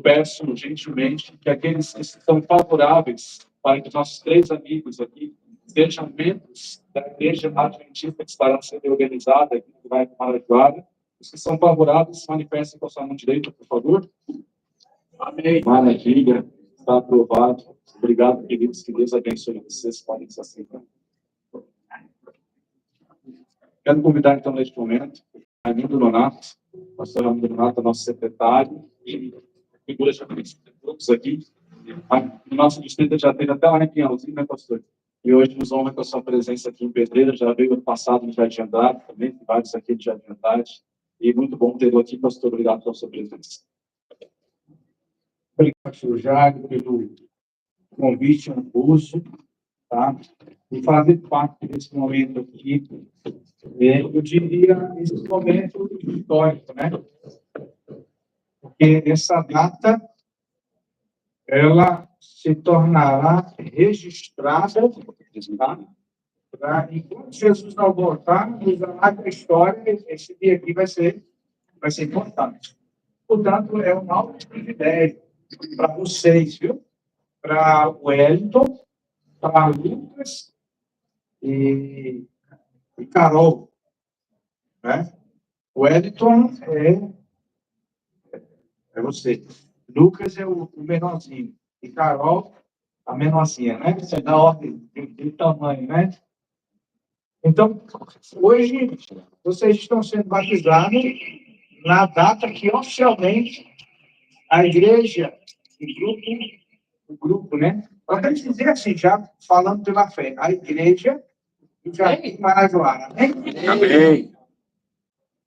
peço gentilmente que aqueles que são favoráveis para que os nossos 3 amigos aqui sejam membros da Igreja Adventista que estará sendo organizada aqui no bairro Marajoara. Os que são favoráveis, manifestem com a sua mão direita, por favor. Amém. Maravilha, está aprovado. Obrigado, queridos, que Deus abençoe vocês. Podem se assentar. Quero convidar, então, neste momento, Raimundo Nonato, pastor Raimundo Nonato, nosso secretário, e figura já conhecida de todos aqui. No nosso distrito já teve até lá em Pinhalzinho, né, pastor? E hoje nos honra com a sua presença aqui em Pedreira. Já veio ano passado no Jardim Andrade também, tem vários aqui de Jardim Andrade. E muito bom tê-lo aqui, pastor. Obrigado pela sua presença. Obrigado, pastor Jairo, pelo convite honroso, tá? E fazer parte desse momento aqui. Eu diria, esse momento histórico, né? Porque essa data, ela se tornará registrada, tá? Enquanto Jesus não voltar, nos anais da história, esse dia aqui vai ser importante. Portanto, é um alto privilégio para vocês, viu? Para o Wellington, para Lucas e Carol, né? O Wellington é você. Lucas é o menorzinho. E Carol, a menorzinha, né? Você dá ordem de tamanho, né? Então, hoje, vocês estão sendo batizados na data que, oficialmente, a igreja, o grupo, né? Eu quero dizer assim, já falando pela fé, a igreja do Jardim Marajoara. Amém.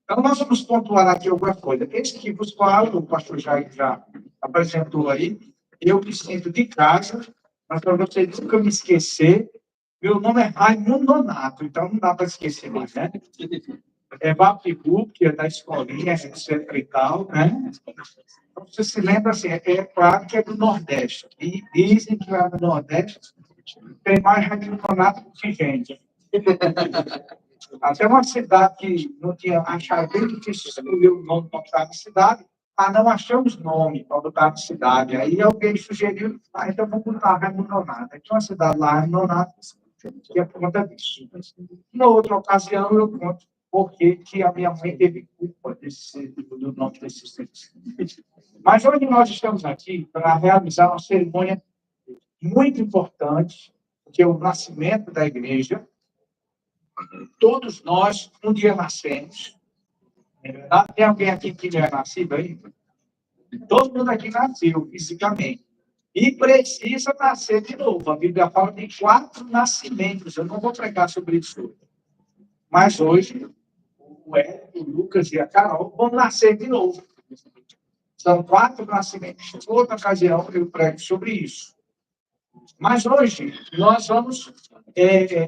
Então, nós vamos pontuar aqui alguma coisa. Esse que vos fala, o pastor Jair já apresentou aí, eu me sinto de casa, mas para vocês nunca me esquecer, meu nome é Raimundo Nonato, então não dá para esquecer mais, né? É Vapibu, que é da escolinha, etc e tal, né? Então, você se lembra assim, é claro que é do Nordeste. E dizem que lá no Nordeste tem mais Raimundo Nonato do que gente. Até uma cidade que não tinha achado bem difícil escolher o nome para botar na cidade, não achamos nome para botar na cidade. Aí alguém sugeriu, então vamos botar Raimundo Nonato. Aí tinha uma cidade lá, Raimundo Nonato, que é por conta disso. Na outra ocasião, eu conto porque que a minha mãe teve culpa do nome desse centro. Mas hoje nós estamos aqui para realizar uma cerimônia muito importante, que é o nascimento da igreja. Todos nós, um dia nascemos. Tem alguém aqui que já é nascido ainda? Todo mundo aqui nasceu, fisicamente. E precisa nascer de novo. A Bíblia fala de 4 nascimentos. Eu não vou pregar sobre isso hoje. Mas hoje, o Hélio, o Lucas e a Carol vão nascer de novo. São 4 nascimentos. Em outra ocasião, eu prego sobre isso. Mas hoje, nós vamos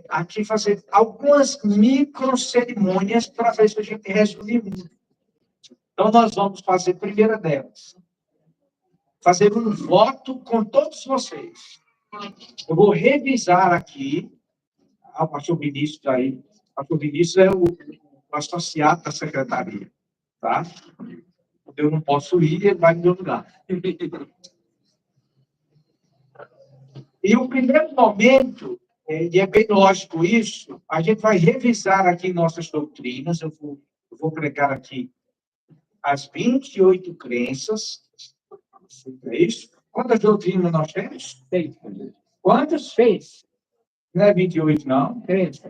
aqui fazer algumas micro-cerimônias para ver se a gente resume muito. Então, nós vamos fazer a primeira delas. Fazer um voto com todos vocês. Eu vou revisar aqui. O pastor Vinícius está aí. O pastor Vinícius é o associado da secretaria. Tá? Eu não posso ir, ele vai me meu lugar. E o primeiro momento, e é bem lógico isso, a gente vai revisar aqui nossas doutrinas. Eu vou pregar aqui as 28 crenças. É isso? Quantas doutrinas nós temos? 6. Quantas? 6. Não é 28, não? 3.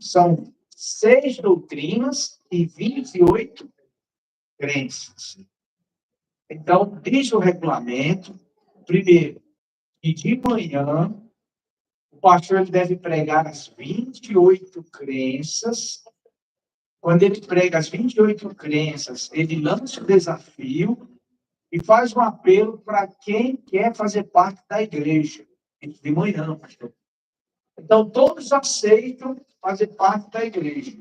São 6 doutrinas e 28 crenças. Então, diz o regulamento, primeiro, que de manhã, o pastor deve pregar as 28 crenças. Quando ele prega as 28 crenças, ele lança o desafio e faz um apelo para quem quer fazer parte da igreja. De manhã, pastor. Então, todos aceitam fazer parte da igreja.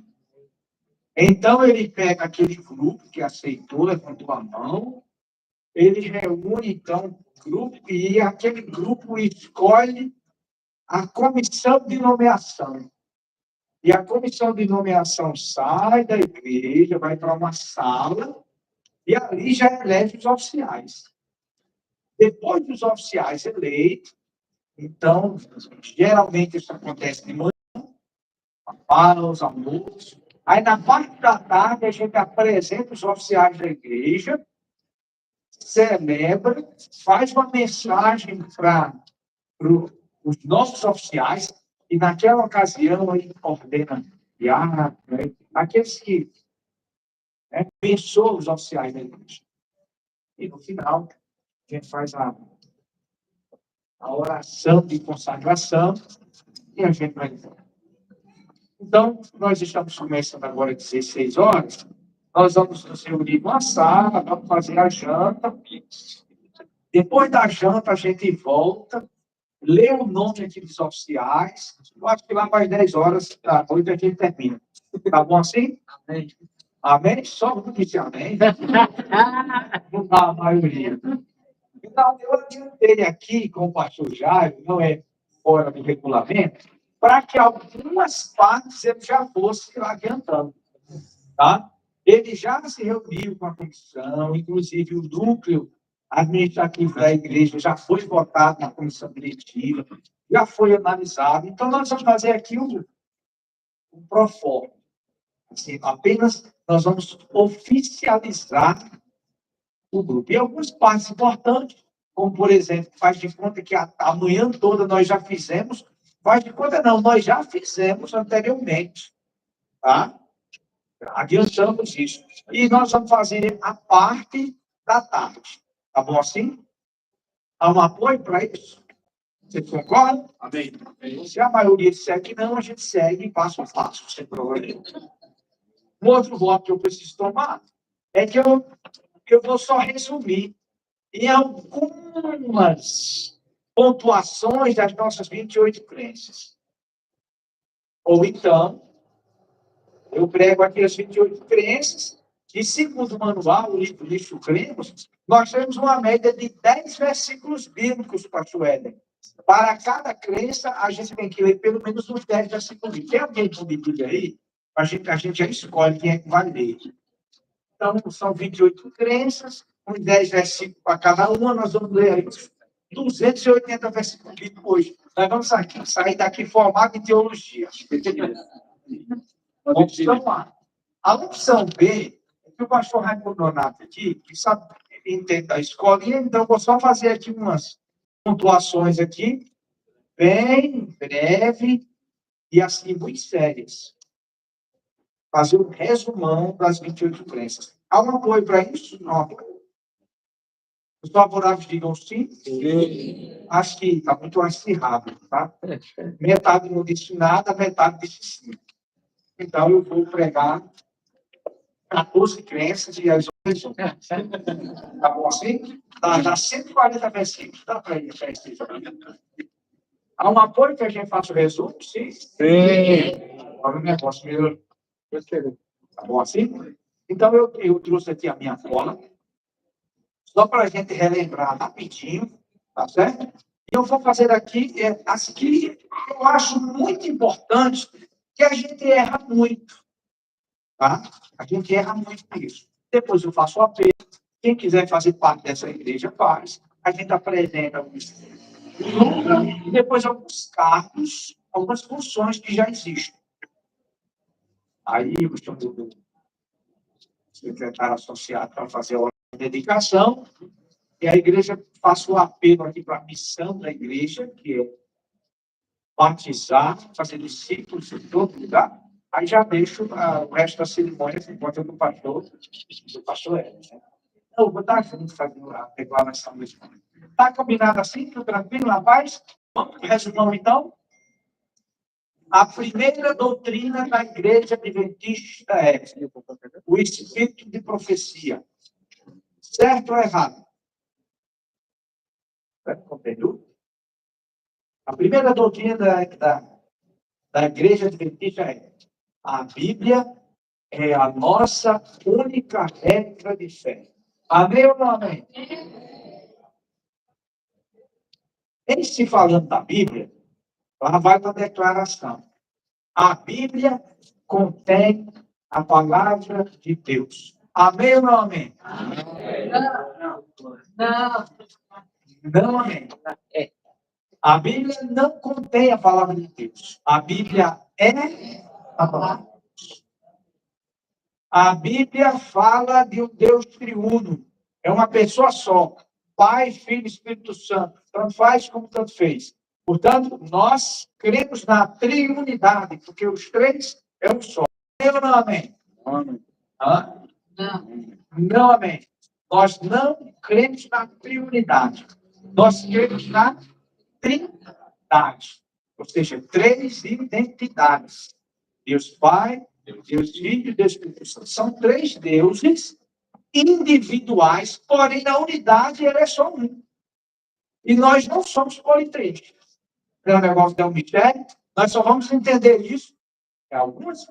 Então, ele pega aquele grupo que aceitou, levantou a mão, ele reúne, então, o grupo, e aquele grupo escolhe a comissão de nomeação. E a comissão de nomeação sai da igreja, vai para uma sala, e ali já elege os oficiais. Depois dos oficiais eleitos, então, geralmente isso acontece de manhã, para os almoços. Aí, na parte da tarde, a gente apresenta os oficiais da igreja, celebra, faz uma mensagem para os nossos oficiais, e naquela ocasião, aí, ordena diácono, né, aqueles que abençoam os oficiais da igreja. E, no final, a gente faz a oração de consagração e a gente vai embora. Então, nós estamos começando agora às 16 horas. Nós vamos nos reunir numa sala, vamos fazer a janta. Depois da janta, a gente volta, lê o nome aqui dos oficiais. Eu acho que lá para as 10 horas da noite a gente termina. Tá bom assim? Amém. Amém? Só um disse amém. A maioria. Então, eu adiantei aqui com o pastor Jairo, não é fora do regulamento, para que algumas partes ele já fosse adiantando. Tá? Ele já se reuniu com a comissão, inclusive o núcleo administrativo da igreja já foi votado na comissão diretiva, já foi analisado. Então, nós vamos fazer aqui um proforma. Assim, apenas nós vamos oficializar o grupo. E algumas partes importantes, como, por exemplo, faz de conta que a manhã toda nós já fizemos, faz de conta não, nós já fizemos anteriormente, tá? Adiantamos isso. E nós vamos fazer a parte da tarde, tá bom assim? Há um apoio para isso? Você concorda? Amém. Se a maioria disser que não, a gente segue passo a passo, sem problema. Um outro voto que eu preciso tomar é que eu vou só resumir em algumas pontuações das nossas 28 crenças. Ou então, eu prego aqui as 28 crenças, e segundo o manual, o livro Cremos, nós temos uma média de 10 versículos bíblicos, pastor Éder. Para cada crença, a gente tem que ler pelo menos uns 10 versículos. Tem alguém com Bíblia aí? A gente já escolhe quem é que vai ler. Então, são 28 crenças, uns 10 versículos para cada uma, nós vamos ler aí 280 versículos bíblicos hoje. Nós vamos sair daqui formado em teologia. Opção A. A opção B, é que o pastor Raimundo Nonato aqui, que sabe, entende da escolinha, então eu vou só fazer aqui umas pontuações aqui, bem breve e assim, muito sérias. Fazer um resumão das 28 crenças. Há um apoio para isso? Não. Os favoráveis digam sim. Sim. Acho que está muito acirrado, tá? Metade não disse nada, metade disse sim. Então, eu vou pregar 14 crenças e as outras. Tá bom assim? Dá 140 versículos. Dá para ir até esse. Há um apoio que a gente faça o resumo? Sim. Sim. Agora o negócio meu. Tá bom assim? Então, eu trouxe aqui a minha cola, só para a gente relembrar rapidinho, tá certo? E eu vou fazer aqui as que eu acho muito importante, que a gente erra muito, tá? A gente erra muito nisso. Depois eu faço o apelo. Quem quiser fazer parte dessa igreja, faz. A gente apresenta e depois alguns cargos, algumas funções que já existem. Aí eu chamo do secretário associado para fazer a hora de dedicação, e a igreja faz o apelo aqui para a missão da igreja, que é batizar, fazer discípulos em todo lugar. Aí já deixo o resto da cerimônia por conta do pastor Edson. Né? Eu vou estar junto fazendo a declaração desse momento. Está combinado assim? Tudo tranquilo, rapaz? Vamos para o resumão, então? A primeira doutrina da igreja adventista é o espírito de profecia. Certo ou errado? Compreendeu? A primeira doutrina da igreja adventista é: a Bíblia é a nossa única regra de fé. Amém ou não amém? Em se falando da Bíblia, lá vai para a declaração. A Bíblia contém a palavra de Deus. Amém ou não amém? Não. Não, amém. A Bíblia não contém a palavra de Deus. A Bíblia é a palavra de Deus. A Bíblia fala de um Deus triuno. É uma pessoa só. Pai, Filho e Espírito Santo. Tanto faz como tanto fez. Portanto, nós cremos na triunidade, porque os três é um só. Amém ou não, amém? Amém. Hã? Não, amém. Nós não cremos na triunidade. Nós cremos na trindade. Ou seja, três identidades. Deus Pai, Deus Filho e Deus Espírito Santo. São três deuses individuais, porém na unidade ele é só um. E nós não somos politeístas. É um negócio de um mistério. Nós só vamos entender isso em algumas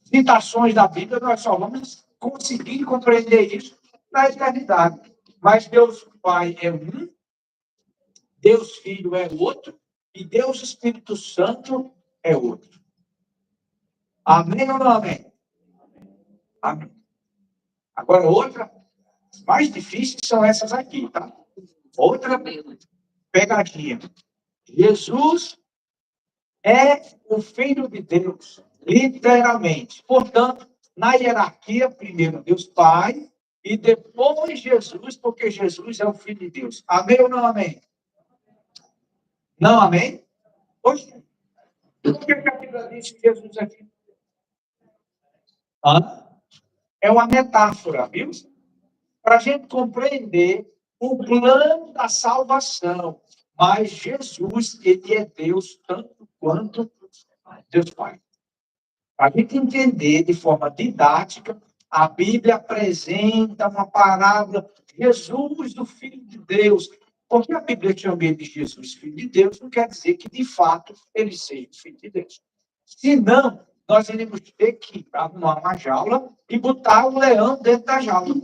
citações da Bíblia, nós só vamos conseguir compreender isso na eternidade. Mas Deus Pai é um, Deus Filho é outro, e Deus Espírito Santo é outro. Amém ou não amém? Amém. Agora, outra, mais difíceis são essas aqui, tá? Outra pegadinha. Jesus é o Filho de Deus, literalmente. Portanto, na hierarquia, primeiro Deus Pai, e depois Jesus, porque Jesus é o Filho de Deus. Amém ou não amém? Não amém? Poxa, por que a Bíblia diz que Jesus é Filho de Deus? É uma metáfora, viu? Para a gente compreender o plano da salvação. Mas Jesus, ele é Deus tanto quanto Deus Pai. Para a gente entender de forma didática, a Bíblia apresenta uma parábola, Jesus, o Filho de Deus. Porque a Bíblia chama ele de Jesus, Filho de Deus, não quer dizer que, de fato, ele seja o Filho de Deus. Senão, nós iremos ter que arrumar uma jaula e botar o leão dentro da jaula.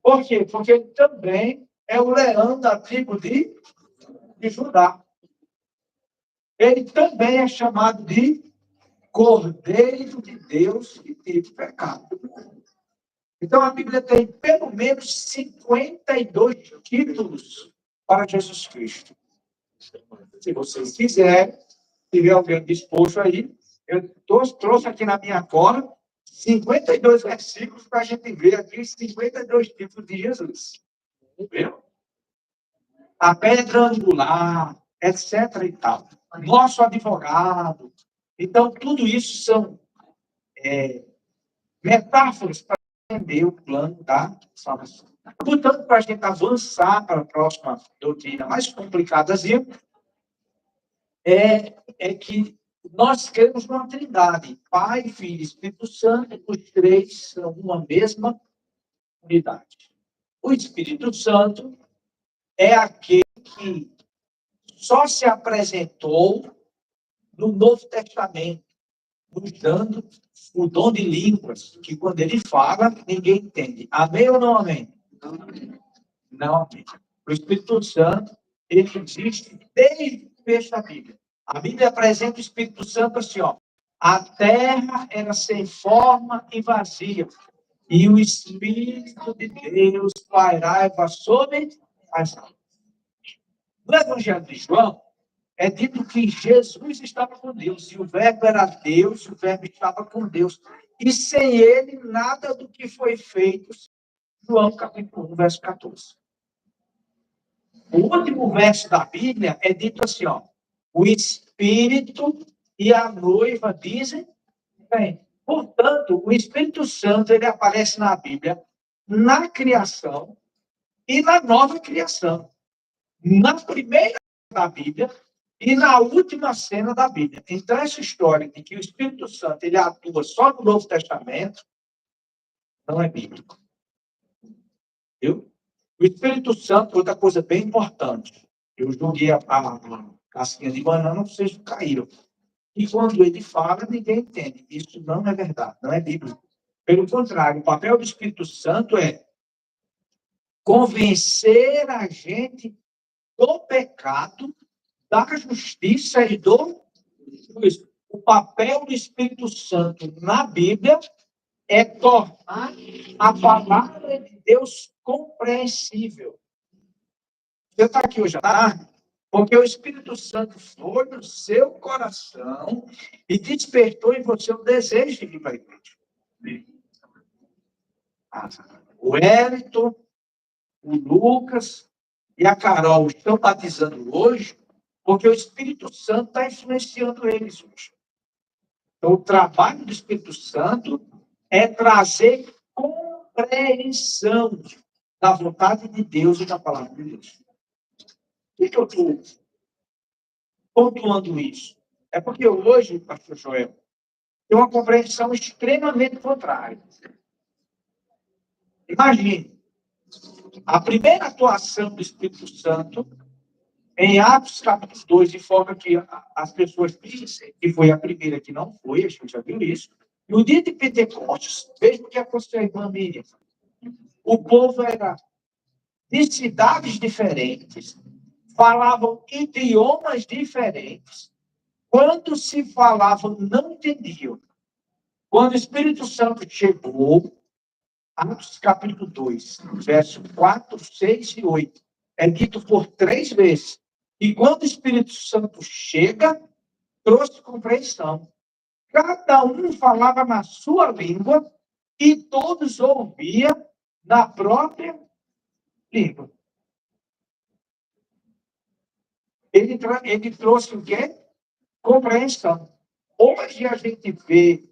Por quê? Porque ele também é o leão da tribo de Judá. Ele também é chamado de Cordeiro de Deus que teve pecado. Então, a Bíblia tem pelo menos 52 títulos para Jesus Cristo. Se vocês quiserem, tiver alguém disposto aí, eu trouxe aqui na minha cola 52 versículos para a gente ver aqui os 52 títulos de Jesus. Viu? A pedra angular, etc. e tal. Nosso advogado. Então, tudo isso são metáforas para entender o plano da salvação. Portanto, para a gente avançar para a próxima doutrina mais complicadazinha, é que nós cremos numa trindade. Pai, Filho e Espírito Santo, os três são uma mesma unidade. O Espírito Santo é aquele que só se apresentou no Novo Testamento, nos dando o dom de línguas, que quando ele fala, ninguém entende. Amém ou não amém? Não amém. O Espírito Santo, ele existe desde o começo da Bíblia. A Bíblia apresenta o Espírito Santo assim, ó. A terra era sem forma e vazia, e o Espírito de Deus pairava sobre as águas. No Evangelho de João, é dito que Jesus estava com Deus, e o verbo era Deus, e o verbo estava com Deus. E sem ele, nada do que foi feito. João capítulo 1, verso 14. O último verso da Bíblia é dito assim, ó. O Espírito e a noiva dizem bem. Portanto, o Espírito Santo, ele aparece na Bíblia, na criação e na nova criação. Na primeira da Bíblia, e na última cena da Bíblia. Então, essa história de que o Espírito Santo ele atua só no Novo Testamento não é bíblico. Viu? O Espírito Santo, outra coisa bem importante. Eu joguei a casquinha de banana, vocês caíram. E quando ele fala, ninguém entende. Isso não é verdade, não é bíblico. Pelo contrário, o papel do Espírito Santo é convencer a gente do pecado, da justiça e do juízo. O papel do Espírito Santo na Bíblia é tornar a palavra de Deus incompreensível. Você está aqui hoje à tarde porque o Espírito Santo foi no seu coração e despertou em você o desejo de vir para a igreja. O Wellington, o Lucas e a Carol estão batizando hoje porque o Espírito Santo está influenciando eles hoje. Então, o trabalho do Espírito Santo é trazer compreensão da vontade de Deus e da palavra de Deus. Por que eu estou pontuando isso? É porque hoje, pastor Joel, tem uma compreensão extremamente contrária. Imagine, a primeira atuação do Espírito Santo em Atos capítulo 2, de forma que as pessoas dizem que foi a primeira que não foi, a gente já viu isso. No dia de Pentecostes, veja o que aconteceu, irmã Miriam. O povo era de cidades diferentes, falavam idiomas diferentes. Quando se falavam, não entendiam. Quando o Espírito Santo chegou, Atos capítulo 2, verso 4, 6 e 8, é dito por 3 vezes. E quando o Espírito Santo chega, trouxe compreensão. Cada um falava na sua língua e todos ouviam na própria língua. Ele trouxe o quê? Compreensão. Hoje a gente vê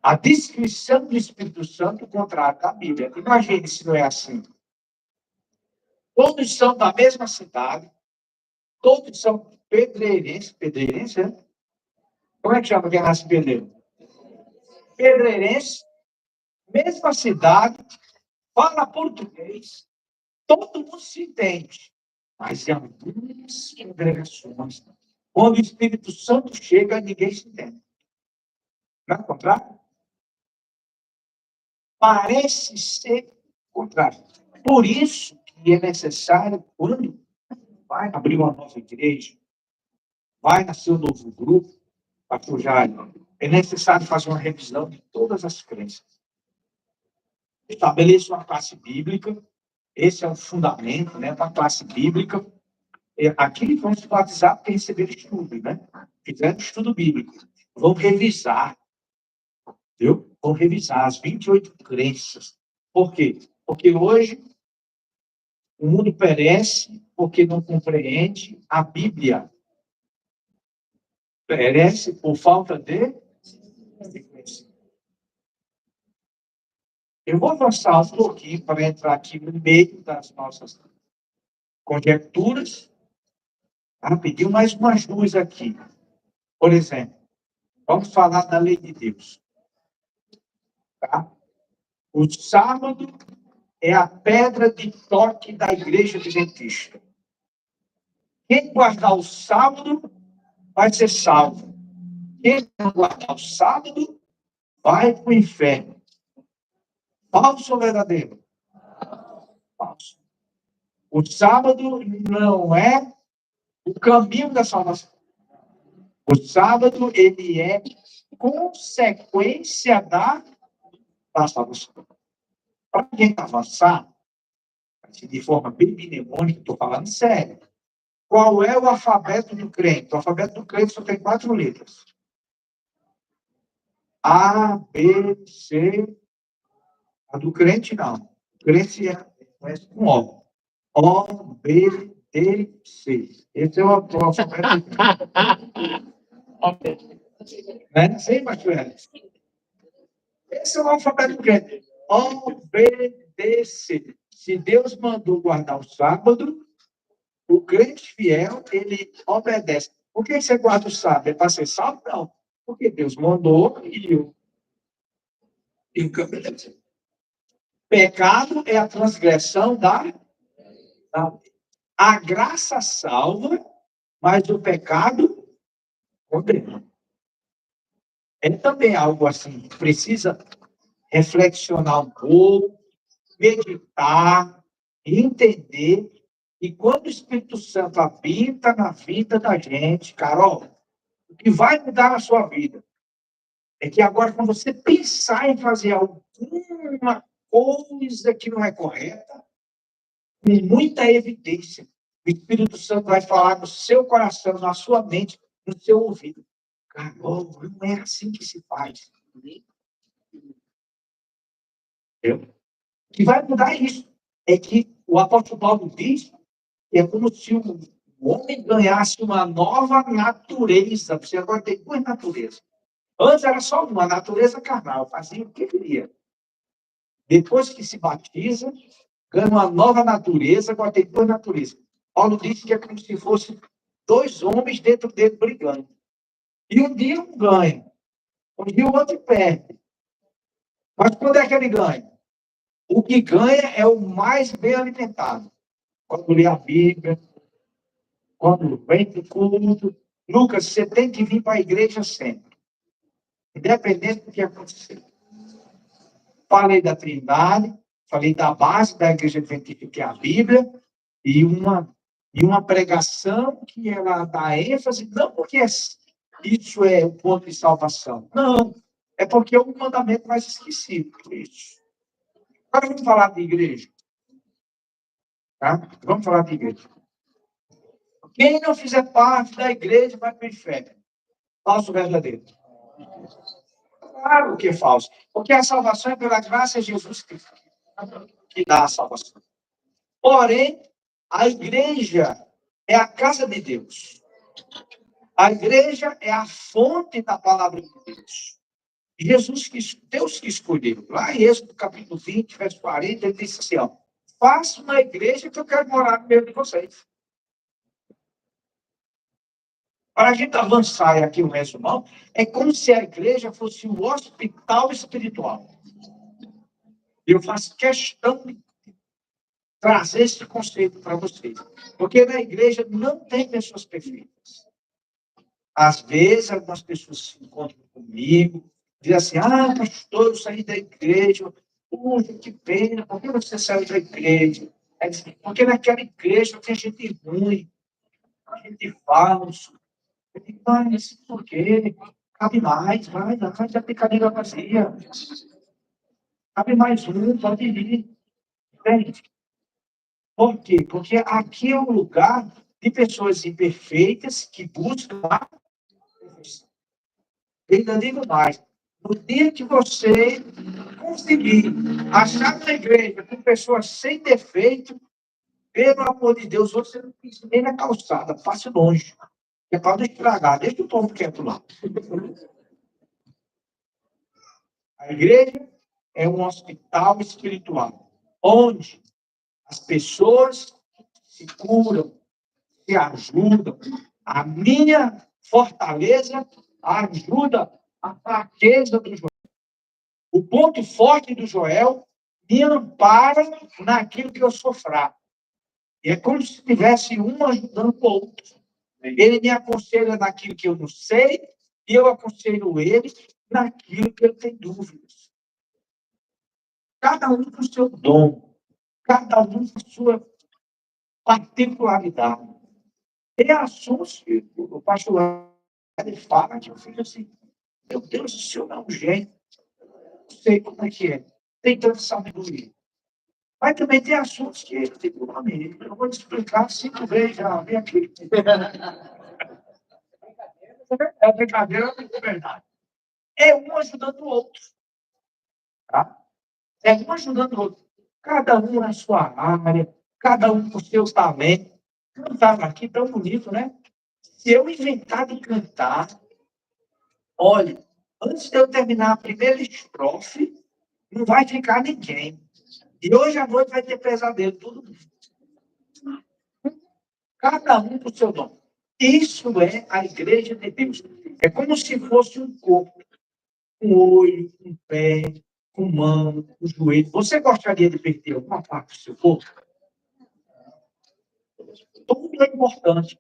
a descrição do Espírito Santo contrária da Bíblia. Imagine se não é assim. Todos são da mesma cidade, todos são pedreirenses, né? Como é que chama quem nasce pedreiro? Pedreirense, mesma cidade, fala português, todo mundo se entende. Mas em algumas congregações, quando o Espírito Santo chega, ninguém se entende. Não é o contrário? Parece ser o contrário. Por isso que é necessário, quando vai abrir uma nova igreja, vai nascer um novo grupo, pastor Jair, é necessário fazer uma revisão de todas as crenças. Estabeleça uma classe bíblica, esse é o fundamento, né? Uma classe bíblica. Aqui vão se batizar porque receberam estudo, né? Fizeram estudo bíblico. Vão revisar, viu? Vão revisar as 28 crenças. Por quê? Porque hoje o mundo perece porque não compreende a Bíblia. Perece por falta de conhecimento. Eu vou avançar um pouquinho para entrar aqui no meio das nossas conjecturas. Pediu mais umas duas aqui. Por exemplo, vamos falar da lei de Deus. Tá? O sábado é a pedra de toque da igreja adventista. Quem guardar o sábado vai ser salvo. Quem não guardar o sábado vai para o inferno. Falso ou verdadeiro? Falso. O sábado não é o caminho da salvação. O sábado, ele é consequência da salvação. Para quem avançar, de forma bem mnemônica, estou falando sério. Qual é o alfabeto do crente? O alfabeto do crente só tem 4 letras. A, B, C. A do crente, não. O crente começa com O. O, B, D, C. Esse é o alfabeto do crente. Não sei, pastor Ellis. Esse é o alfabeto do crente. O, B, D, C. Se Deus mandou guardar o sábado, o crente fiel, ele obedece. Por que você guarda o sábado? É para ser salvo? Não. Porque Deus mandou e o obedece. Pecado é a transgressão da lei. A graça salva, mas o pecado condena. É também algo assim, precisa reflexionar um pouco, meditar, entender. E quando o Espírito Santo habita na vida da gente, Carol, o que vai mudar na sua vida é que agora, quando você pensar em fazer alguma coisa que não é correta, com muita evidência. O Espírito Santo vai falar no seu coração, na sua mente, no seu ouvido. Carol, não é assim que se faz. Entendeu? O que vai mudar isso é que o apóstolo Paulo diz que é como se o homem ganhasse uma nova natureza. Você agora tem duas naturezas. Antes era só uma natureza carnal, fazia o que queria. Depois que se batiza, ganha uma nova natureza, agora tem duas naturezas. Paulo disse que é como se fossem dois homens dentro dele brigando. E um dia um ganha, um dia o outro perde. Mas quando é que ele ganha? O que ganha é o mais bem alimentado. Quando lê a Bíblia, quando vem para o culto. Lucas, você tem que vir para a igreja sempre. Independente do que acontecer. Falei da Trindade, falei da base da igreja adventista, que é a Bíblia, e uma pregação que ela dá ênfase, não porque isso é o ponto de salvação. Não, é porque é um mandamento mais esquecido. Isso. Agora vamos falar de igreja. Tá? Vamos falar de igreja. Quem não fizer parte da igreja vai para o inferno. Falso ou verdadeiro? Claro que é falso. Porque a salvação é pela graça de Jesus Cristo que dá a salvação. Porém, a igreja é a casa de Deus. A igreja é a fonte da palavra de Deus. Deus que escolheu. Lá em Êxodo, capítulo 20, verso 40, ele disse assim, ó, faça uma igreja que eu quero morar no meio de vocês. Para a gente avançar aqui o resumão, é como se a igreja fosse um hospital espiritual. E eu faço questão de trazer esse conceito para vocês. Porque na igreja não tem pessoas perfeitas. Às vezes, algumas pessoas se encontram comigo, dizem assim, pastor, eu saí da igreja. Puxa, que pena, por que você saiu da igreja? Porque naquela igreja tem gente ruim, gente falsa. Eu digo, mas por quê? Cabe mais, vai, já tem cadeira vazia. Cabe mais um, pode ir. Entende? Por quê? Porque aqui é um lugar de pessoas imperfeitas que buscam a perfeição. Eu ainda digo mais. No dia que você conseguir achar na igreja com pessoas sem defeito, pelo amor de Deus, você não pisa nem na calçada, passe longe. É para não estragar, deixa o povo quieto lá. A igreja é um hospital espiritual, onde as pessoas se curam, se ajudam. A minha fortaleza ajuda a fraqueza do Joel. O ponto forte do Joel me ampara naquilo que eu sou fraco. E é como se tivesse um ajudando o outro. Ele me aconselha naquilo que eu não sei, e eu aconselho ele naquilo que eu tenho dúvidas. Cada um com o seu dom, cada um com a sua particularidade. Tem assuntos que o pastor ele fala que eu fico assim, meu Deus, o senhor dá um jeito. Não sei como é que é. Tem tanta sabedoria. Mas também tem assuntos que eu digo, meu amigo, eu vou te explicar 5 vezes já. Vem aqui. É brincadeira, é verdade. É um ajudando o outro. Tá? É um ajudando o outro. Cada um na sua área, cada um com o seu talento. Cantar aqui tão bonito, né? Se eu inventar de cantar, olha, antes de eu terminar a primeira estrofe, não vai ficar ninguém. E hoje à noite vai ter pesadelo, todo mundo. Cada um com o seu dom. Isso é a igreja de Deus. É como se fosse um corpo, um olho, um pé, com mão, um joelho. Você gostaria de perder alguma parte do seu corpo? Tudo é importante.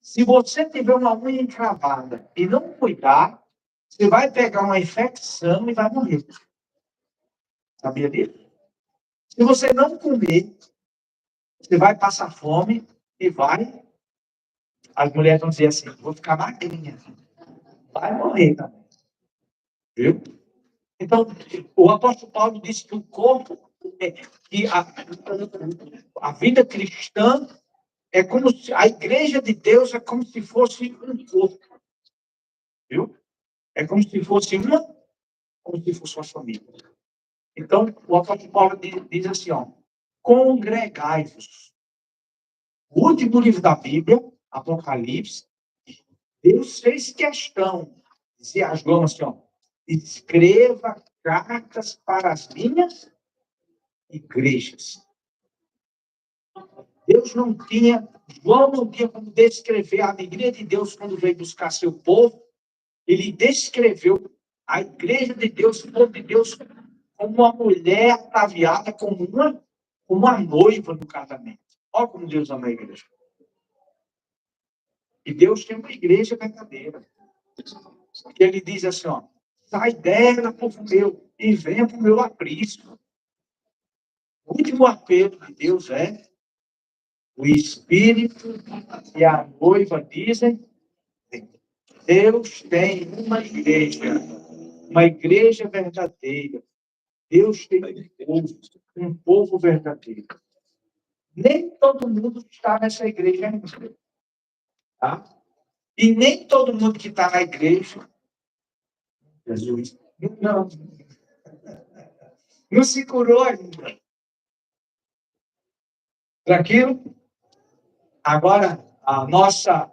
Se você tiver uma unha encravada e não cuidar, você vai pegar uma infecção e vai morrer. Sabia disso? Se você não comer, você vai passar fome e vai. As mulheres vão dizer assim: vou ficar magrinha. Vai morrer também. Viu? Então, o apóstolo Paulo disse que o corpo que a vida cristã é como se a igreja de Deus é como se fosse um corpo, viu? É como se fosse uma família. Então, o apóstolo Paulo diz assim, ó, congregai-vos. O último livro da Bíblia, Apocalipse, Deus fez questão, dizia as João assim, ó, escreva cartas para as minhas igrejas. Deus não tinha, João não tinha como descrever a alegria de Deus quando veio buscar seu povo. Ele descreveu a igreja de Deus, o povo de Deus, como uma mulher ataviada, como uma noiva no casamento. Olha como Deus ama a igreja. E Deus tem uma igreja verdadeira. Porque ele diz assim, ó, sai dela, povo meu, e venha para o meu aprisco. O último apelo de Deus é o Espírito e a noiva dizem, Deus tem uma igreja verdadeira. Deus tem um povo verdadeiro. Nem todo mundo está nessa igreja ainda. Tá? E nem todo mundo que está na igreja, Jesus, não se curou ainda. Tranquilo? Agora, a nossa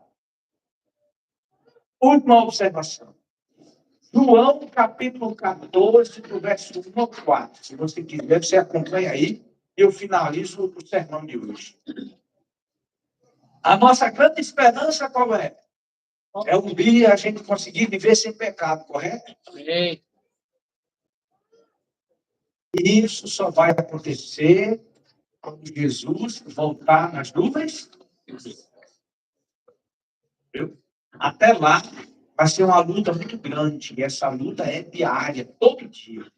última observação. João, capítulo 14, do verso 1 ao 4. Se você quiser, você acompanha aí. Eu finalizo o sermão de hoje. A nossa grande esperança qual é? É um dia a gente conseguir viver sem pecado, correto? Sim. E isso só vai acontecer quando Jesus voltar nas nuvens. Até lá, vai ser uma luta muito grande. E essa luta é diária, todo dia.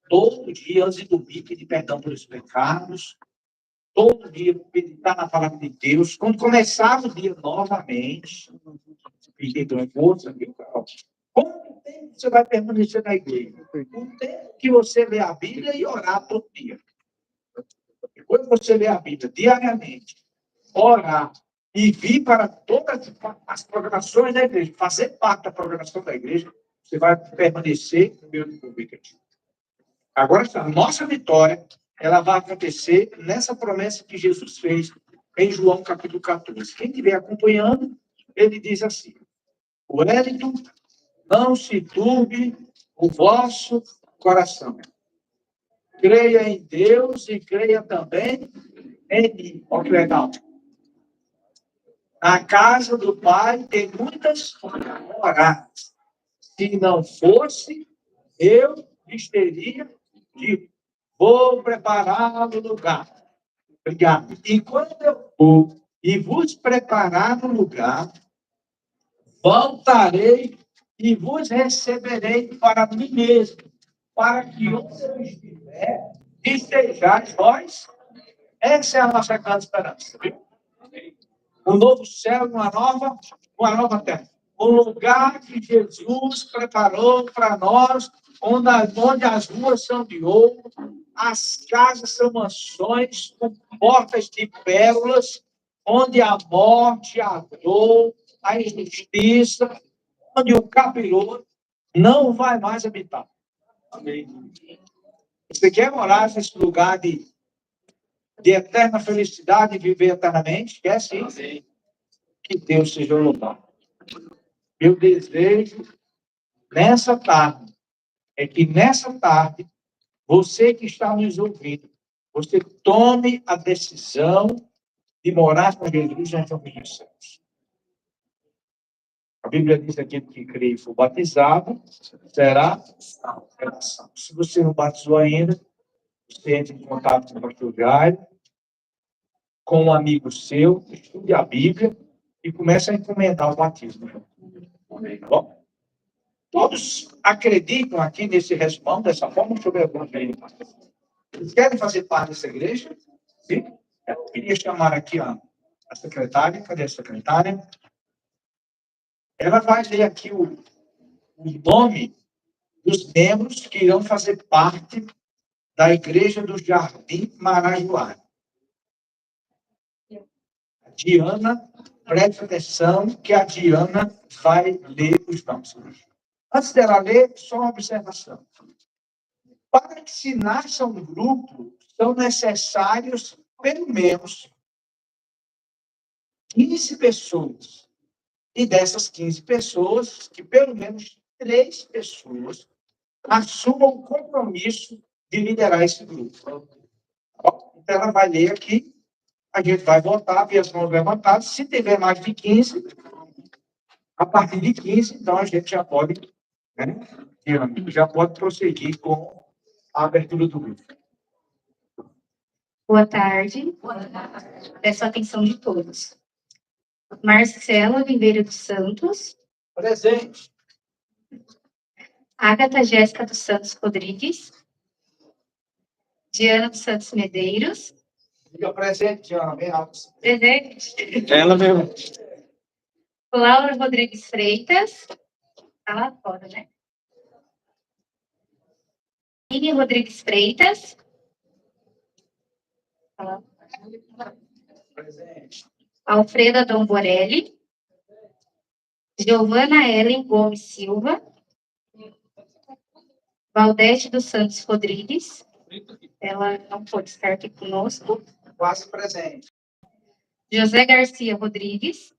Todo dia, antes de dormir, pedir perdão pelos pecados. Todo dia, meditar na palavra de Deus. Quando começar o dia novamente, pedir força, quanto tempo você vai permanecer na igreja? O tempo que você lê a Bíblia e orar todo dia. Depois você lê a Bíblia diariamente, orar e vir para todas as programações da igreja, fazer parte da programação da igreja, você vai permanecer no meu objetivo. Agora, a nossa vitória, ela vai acontecer nessa promessa que Jesus fez em João capítulo 14. Quem estiver acompanhando, ele diz assim, o Wellington, não se turbe o vosso coração. Creia em Deus e creia também em mim. Olha que legal. Na casa do Pai tem muitas moradas. Se não fosse, eu lhes teria dito, vou preparar o lugar. Obrigado. E quando eu for e vos preparar o lugar, voltarei e vos receberei para mim mesmo, para que onde eu estiver, estejais vós. Essa é a nossa grande esperança. Um novo céu, uma nova terra. Um lugar que Jesus preparou para nós, onde as ruas são de ouro, as casas são mansões, com portas de pérolas, onde a morte, a dor, a injustiça, onde o capiroto não vai mais habitar. Amém. Você quer morar nesse lugar de eterna felicidade e viver eternamente? Quer sim? Amém. Que Deus seja louvado. Meu desejo nessa tarde é que nessa tarde, você que está nos ouvindo, você tome a decisão de morar com Jesus na família dos céus. A Bíblia diz aqui que crê e for batizado, será salvação. Se você não batizou ainda, você entra em contato com o pastor Jairo, com um amigo seu, estude a Bíblia e comece a encomendar o batismo. Tá bom? Todos acreditam aqui nesse resumão, dessa forma, sobre o evangelho. Vocês querem fazer parte dessa igreja? Sim? Eu queria chamar aqui a secretária. Cadê a secretária? Ela vai ler aqui o nome dos membros que irão fazer parte da Igreja do Jardim Marajoara. Diana, preste atenção que a Diana vai ler os nomes. Antes dela ler, só uma observação. Para que se nasça um grupo, são necessários, pelo menos, 15 pessoas. E dessas 15 pessoas, que pelo menos 3 pessoas assumam o compromisso de liderar esse grupo. Então, ela vai ler aqui, a gente vai votar, ver as mãos levantadas. Se tiver mais de 15, a partir de 15, então a gente já pode, né, já pode prosseguir com a abertura do grupo. Boa tarde. Peço a atenção de todos. Marcelo Oliveira dos Santos. Presente. Ágata Jéssica dos Santos Rodrigues. Diana dos Santos Medeiros. Fica presente, Diana, bem alto. Presente. Ela mesmo. Laura Rodrigues Freitas. Está lá fora, né? Ine Rodrigues Freitas. Tá lá. Presente. Alfredo Adão Borelli. Giovana Ellen Gomes Silva. Valdete dos Santos Rodrigues. Ela não pôde estar aqui conosco. Quase presente. José Garcia Rodrigues.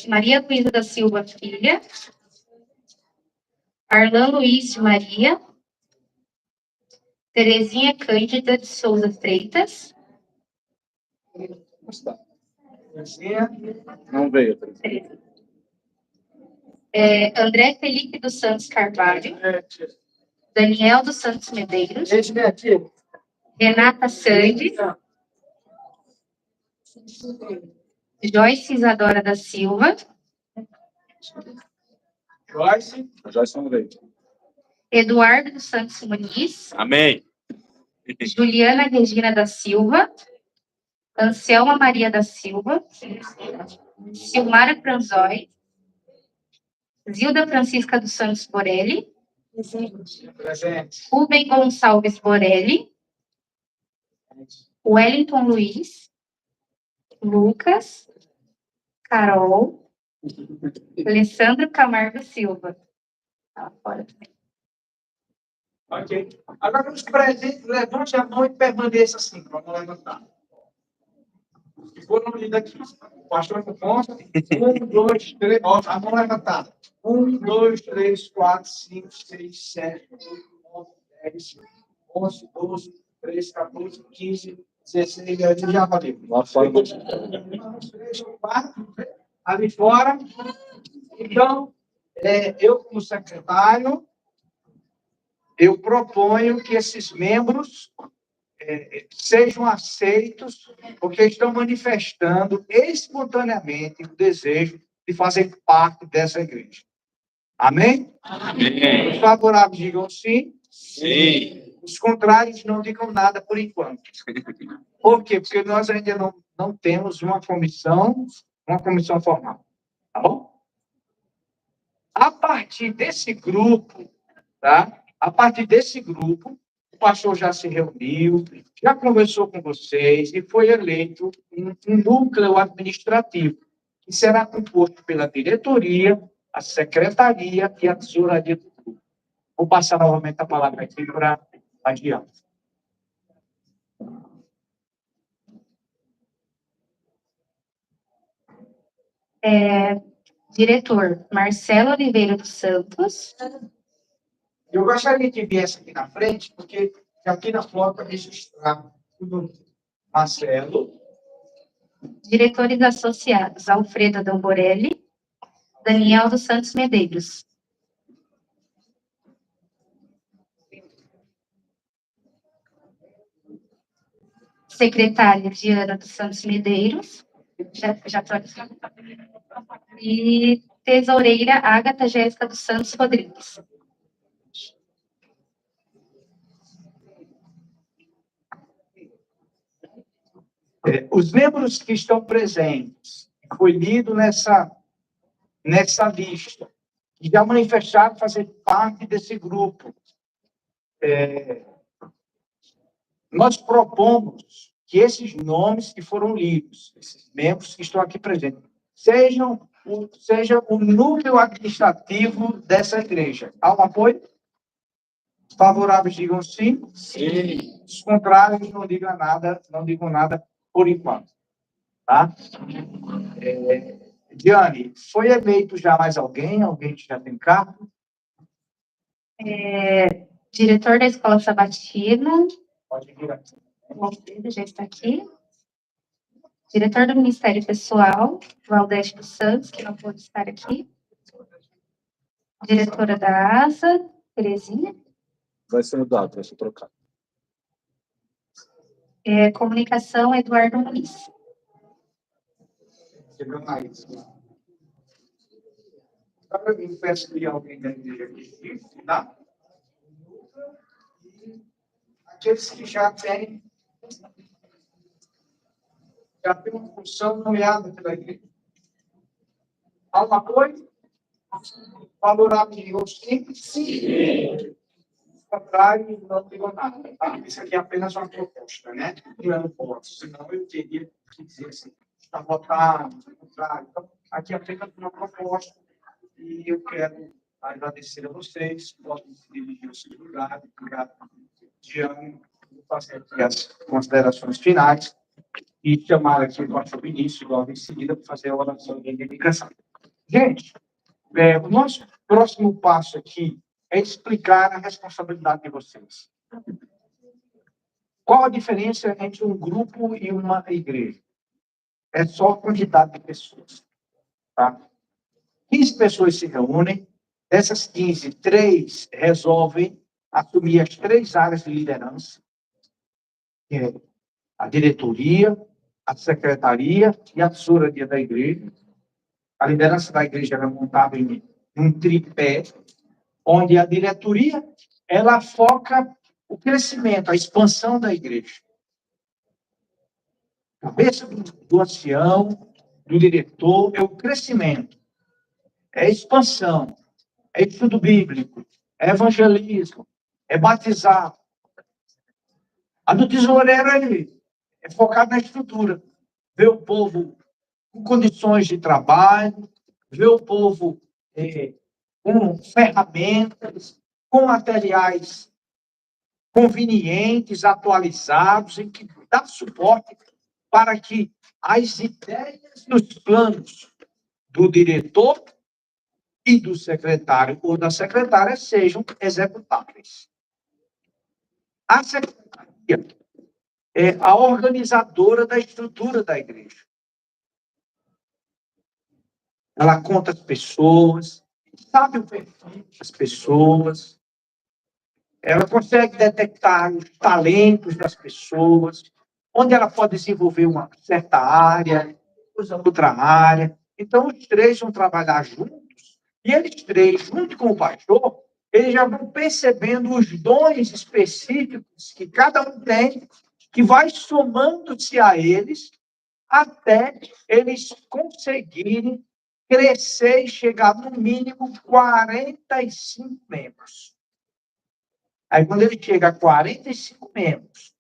Maria Luísa da Silva Filha. Arlan Luiz de Maria. Terezinha Cândida de Souza Freitas. Não veio. André Felipe dos Santos Carvalho. Daniel dos Santos Medeiros. Renata Sandes. Joyce Isadora da Silva. Joyce não veio. Eduardo dos Santos Muniz. Amém. Juliana Regina da Silva. Anselma Maria da Silva. Silmara Franzói. Zilda Francisca dos Santos Borelli. presente. Rubem Gonçalves Borelli. Wellington Luiz. Lucas. Carol. Alessandro Camargo Silva. Tá fora também. Ok. Agora, os presentes, levante a mão e permaneça assim, para não levantar. Se for no lido aqui, o pastor conta. 1, 2, 3, ó, a mão levantada. 1, 2, 3, 4, 5, 6, 7, 8, 9, 10, 11, 12, 13, 14, 15, 16, já valeu. Lá fora. 1, 2, 3, 4, ali fora. Então, eu, como secretário, eu proponho que esses membros sejam aceitos, porque estão manifestando espontaneamente o desejo de fazer parte dessa igreja. Amém? Amém. Os favoráveis digam sim. Sim. Os contrários não digam nada por enquanto. Por quê? Porque nós ainda não temos uma comissão formal. Tá bom? A partir desse grupo, tá? A partir desse grupo, o pastor já se reuniu, já conversou com vocês e foi eleito um núcleo administrativo, que será composto pela diretoria, a secretaria e a tesouraria do grupo. Vou passar novamente a palavra aqui para a Diana. Diretor Marcelo Oliveira dos Santos. Eu gostaria que viesse aqui na frente, porque aqui na foto registrar tudo. Marcelo. Diretores associados: Alfredo Adão Borelli. Daniel dos Santos Medeiros. Secretária Diana dos Santos Medeiros. Já estou aqui. E tesoureira Ágata Jéssica dos Santos Rodrigues. Os membros que estão presentes, foi lido nessa lista, que já manifestaram fazer parte desse grupo. Nós propomos que esses nomes que foram lidos, esses membros que estão aqui presentes, seja o núcleo administrativo dessa igreja. Há um apoio? Os favoráveis digam sim. Sim. Os contrários não digam nada por enquanto. Tá? Diane, foi eleito já mais alguém? Alguém que já tem cargo? Diretor da Escola Sabatina. Pode vir aqui. O Alfredo já está aqui. Diretor do Ministério Pessoal, Valdete dos Santos, que não pôde estar aqui. Diretora da ASA, Terezinha. Vai ser mudado, vai ser trocado. Comunicação, Eduardo Muniz. Chegou mais. Agora eu peço que alguém da igreja aqui, tá? Aqueles que já têm uma função nomeada pela igreja. Há uma coisa? Favorável de sim? Sim. Contrário, não digo nada. Tá? Isso aqui é apenas uma proposta, né? Eu não posso, senão eu teria que dizer assim, está votado, contrário. Então, aqui é apenas uma proposta e eu quero agradecer a vocês, podem se dirigir ao seu lugar, obrigado, Diane, vou fazer aqui as considerações finais e chamar aqui o pastor Vinícius, logo em seguida, para fazer a oração de identificação. Gente, o nosso próximo passo aqui é explicar a responsabilidade de vocês. Qual a diferença entre um grupo e uma igreja? É só a quantidade de pessoas. Tá? 15 pessoas se reúnem, dessas 15, 3 resolvem assumir as 3 áreas de liderança, que é a diretoria, a secretaria e a tesouraria da igreja. A liderança da igreja é montada em um tripé, onde a diretoria ela foca o crescimento, a expansão da igreja. A cabeça do ancião, do diretor, é o crescimento, é a expansão, é estudo bíblico, é evangelismo, é batizar. A do tesoureiro é focado na estrutura, ver o povo com condições de trabalho, ver o povo com ferramentas, com materiais convenientes, atualizados, em que dá suporte para que as ideias e os planos do diretor e do secretário ou da secretária sejam executáveis. A secretaria é a organizadora da estrutura da igreja. Ela conta as pessoas, sabe o perfil das pessoas, ela consegue detectar os talentos das pessoas, onde ela pode desenvolver uma certa área, outra área. Então, os 3 vão trabalhar juntos, e eles 3, junto com o pastor, eles já vão percebendo os dons específicos que cada um tem, que vai somando-se a eles, até eles conseguirem crescer e chegar no mínimo 45 membros. Aí, quando ele chega a 45 membros,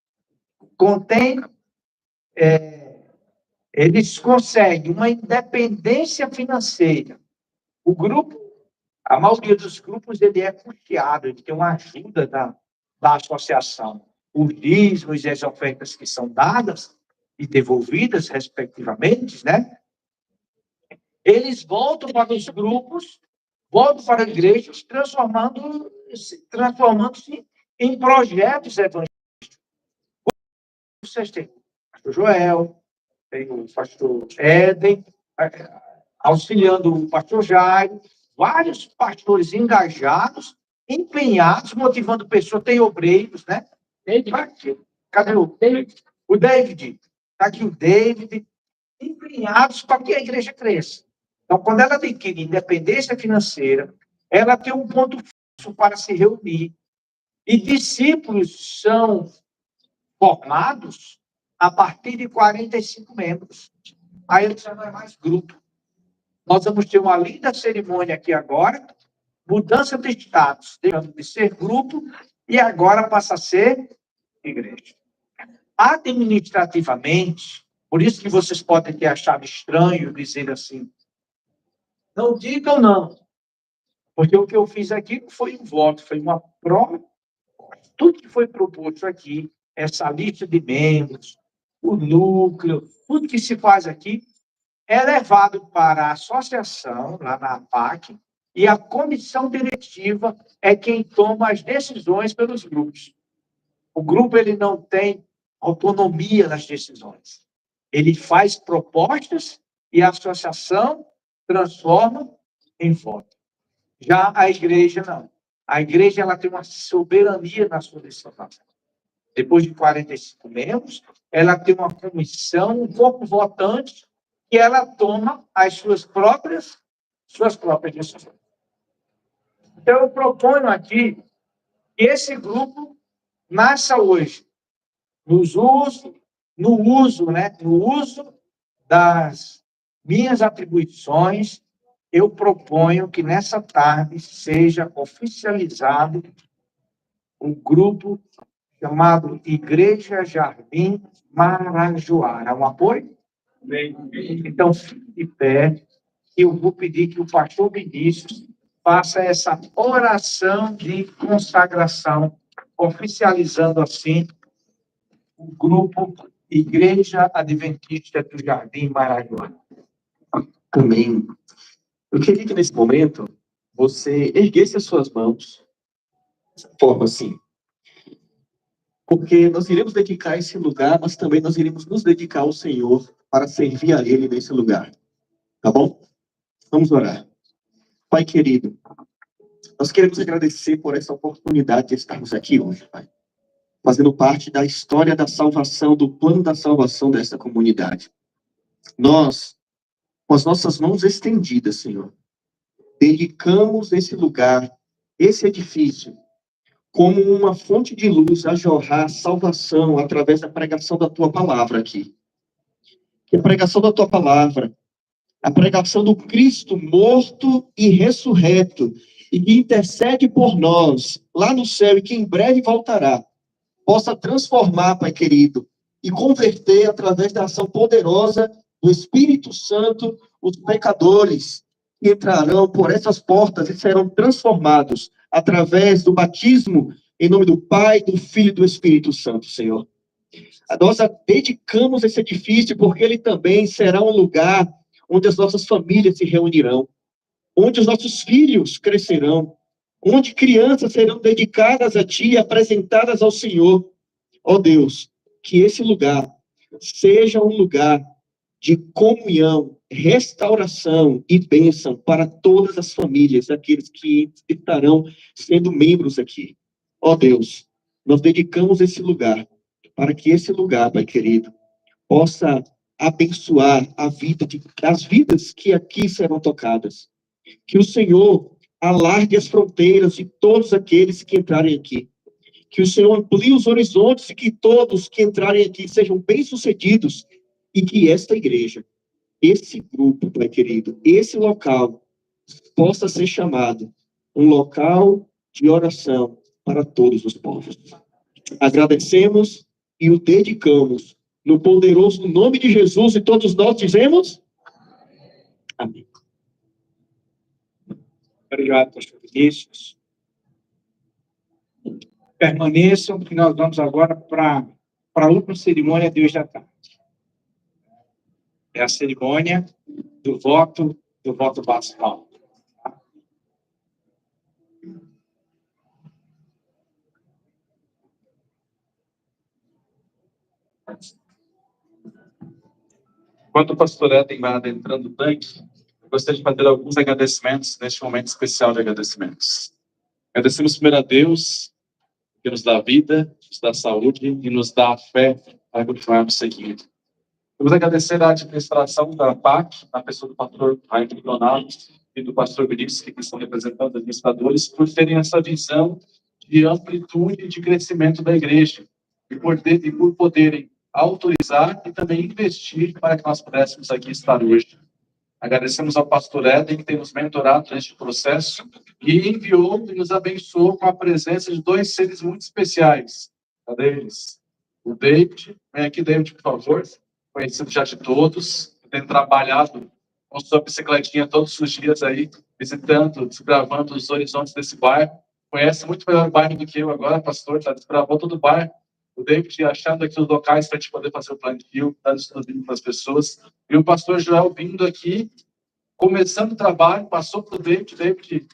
eles conseguem uma independência financeira. O grupo, a maioria dos grupos, ele é custeado, ele tem uma ajuda da associação. Os dízimos e as ofertas que são dadas e devolvidas, respectivamente, né? Eles voltam para os grupos, voltam para igrejas, transformando-se em projetos evangélicos. Vocês têm o pastor Joel, tem o pastor Éden, auxiliando o pastor Jairo, vários pastores engajados, empenhados, motivando pessoas, tem obreiros, né? Cadê o David? O David. Está aqui o David, empenhados para que a igreja cresça. Então, quando ela adquire independência financeira, ela tem um ponto fixo para se reunir. E discípulos são formados a partir de 45 membros. Aí já não é mais grupo. Nós vamos ter uma linda cerimônia aqui agora, mudança de status, deixando de ser grupo e agora passa a ser igreja. Administrativamente, por isso que vocês podem ter achado estranho dizer assim, não digam não, porque o que eu fiz aqui foi um voto, foi uma prova, tudo que foi proposto aqui, essa lista de membros, o núcleo, tudo que se faz aqui, é levado para a associação, lá na APAC, e a comissão diretiva é quem toma as decisões pelos grupos. O grupo ele não tem autonomia nas decisões. Ele faz propostas e a associação transforma em voto. Já a igreja, não. A igreja ela tem uma soberania na sua decisão. Depois de 45 membros, ela tem uma comissão, um corpo votante, que ela toma as suas próprias decisões. Então, eu proponho aqui que esse grupo nasça hoje no uso das minhas atribuições. Eu proponho que nessa tarde seja oficializado um grupo chamado Igreja Jardim Marajoara. Um apoio? Então, fique de pé, e eu vou pedir que o pastor Vinícius faça essa oração de consagração, oficializando assim o grupo Igreja Adventista do Jardim Marajoara. Amém. Eu queria que nesse momento você erguesse as suas mãos, dessa forma assim, porque nós iremos dedicar esse lugar, mas também nós iremos nos dedicar ao Senhor para servir a Ele nesse lugar. Tá bom? Vamos orar. Pai querido, nós queremos agradecer por essa oportunidade de estarmos aqui hoje, Pai, fazendo parte da história da salvação, do plano da salvação dessa comunidade. Nós, com as nossas mãos estendidas, Senhor, dedicamos esse lugar, esse edifício, como uma fonte de luz a jorrar salvação através da pregação da Tua palavra aqui. Que a pregação da Tua palavra, a pregação do Cristo morto e ressurreto, e que intercede por nós lá no céu e que em breve voltará, possa transformar, Pai querido, e converter através da ação poderosa do Espírito Santo os pecadores que entrarão por essas portas e serão transformados através do batismo em nome do Pai, do Filho e do Espírito Santo, Senhor. Nós dedicamos esse edifício porque ele também será um lugar onde as nossas famílias se reunirão, onde os nossos filhos crescerão, onde crianças serão dedicadas a Ti e apresentadas ao Senhor. Ó Deus, que esse lugar seja um lugar de comunhão, restauração e bênção para todas as famílias, aqueles que estarão sendo membros aqui. Ó Deus, nós dedicamos esse lugar para que esse lugar, Pai querido, possa abençoar as vidas que aqui serão tocadas. Que o Senhor alargue as fronteiras de todos aqueles que entrarem aqui. Que o Senhor amplie os horizontes e que todos que entrarem aqui sejam bem-sucedidos e que esta igreja, esse grupo, Pai querido, esse local possa ser chamado um local de oração para todos os povos. Agradecemos e o dedicamos no poderoso nome de Jesus e todos nós dizemos amém. Obrigado, pastor Vinícius. Permaneçam, que nós vamos agora para a última cerimônia de hoje à tarde. É a cerimônia do voto basal. Enquanto o pastor Eden vai adentrando o tanque, eu gostaria de fazer alguns agradecimentos neste momento especial de agradecimentos. Agradecemos primeiro a Deus, que nos dá vida, nos dá saúde e nos dá a fé para continuarmos seguindo. Vamos agradecer a administração da PAC, na pessoa do pastor Raimundo Donado e do pastor Vinícius, que são representantes administradores, por terem essa visão de amplitude e de crescimento da igreja, e por poderem autorizar e também investir para que nós pudéssemos aqui estar hoje. Agradecemos ao pastor Eden, que tem nos mentorado neste processo, e enviou e nos abençoou com a presença de dois seres muito especiais. Cadê eles? O David, vem aqui, David, por favor, conhecido já de todos, tem trabalhado com sua bicicletinha todos os dias aí, visitando, desbravando os horizontes desse bairro. Conhece muito melhor o bairro do que eu agora, pastor, está desbravando todo o bairro. O David achando aqui os locais para a gente poder fazer o plantio, dando estudo para as pessoas. E o pastor Joel vindo aqui, começando o trabalho, passou para o David,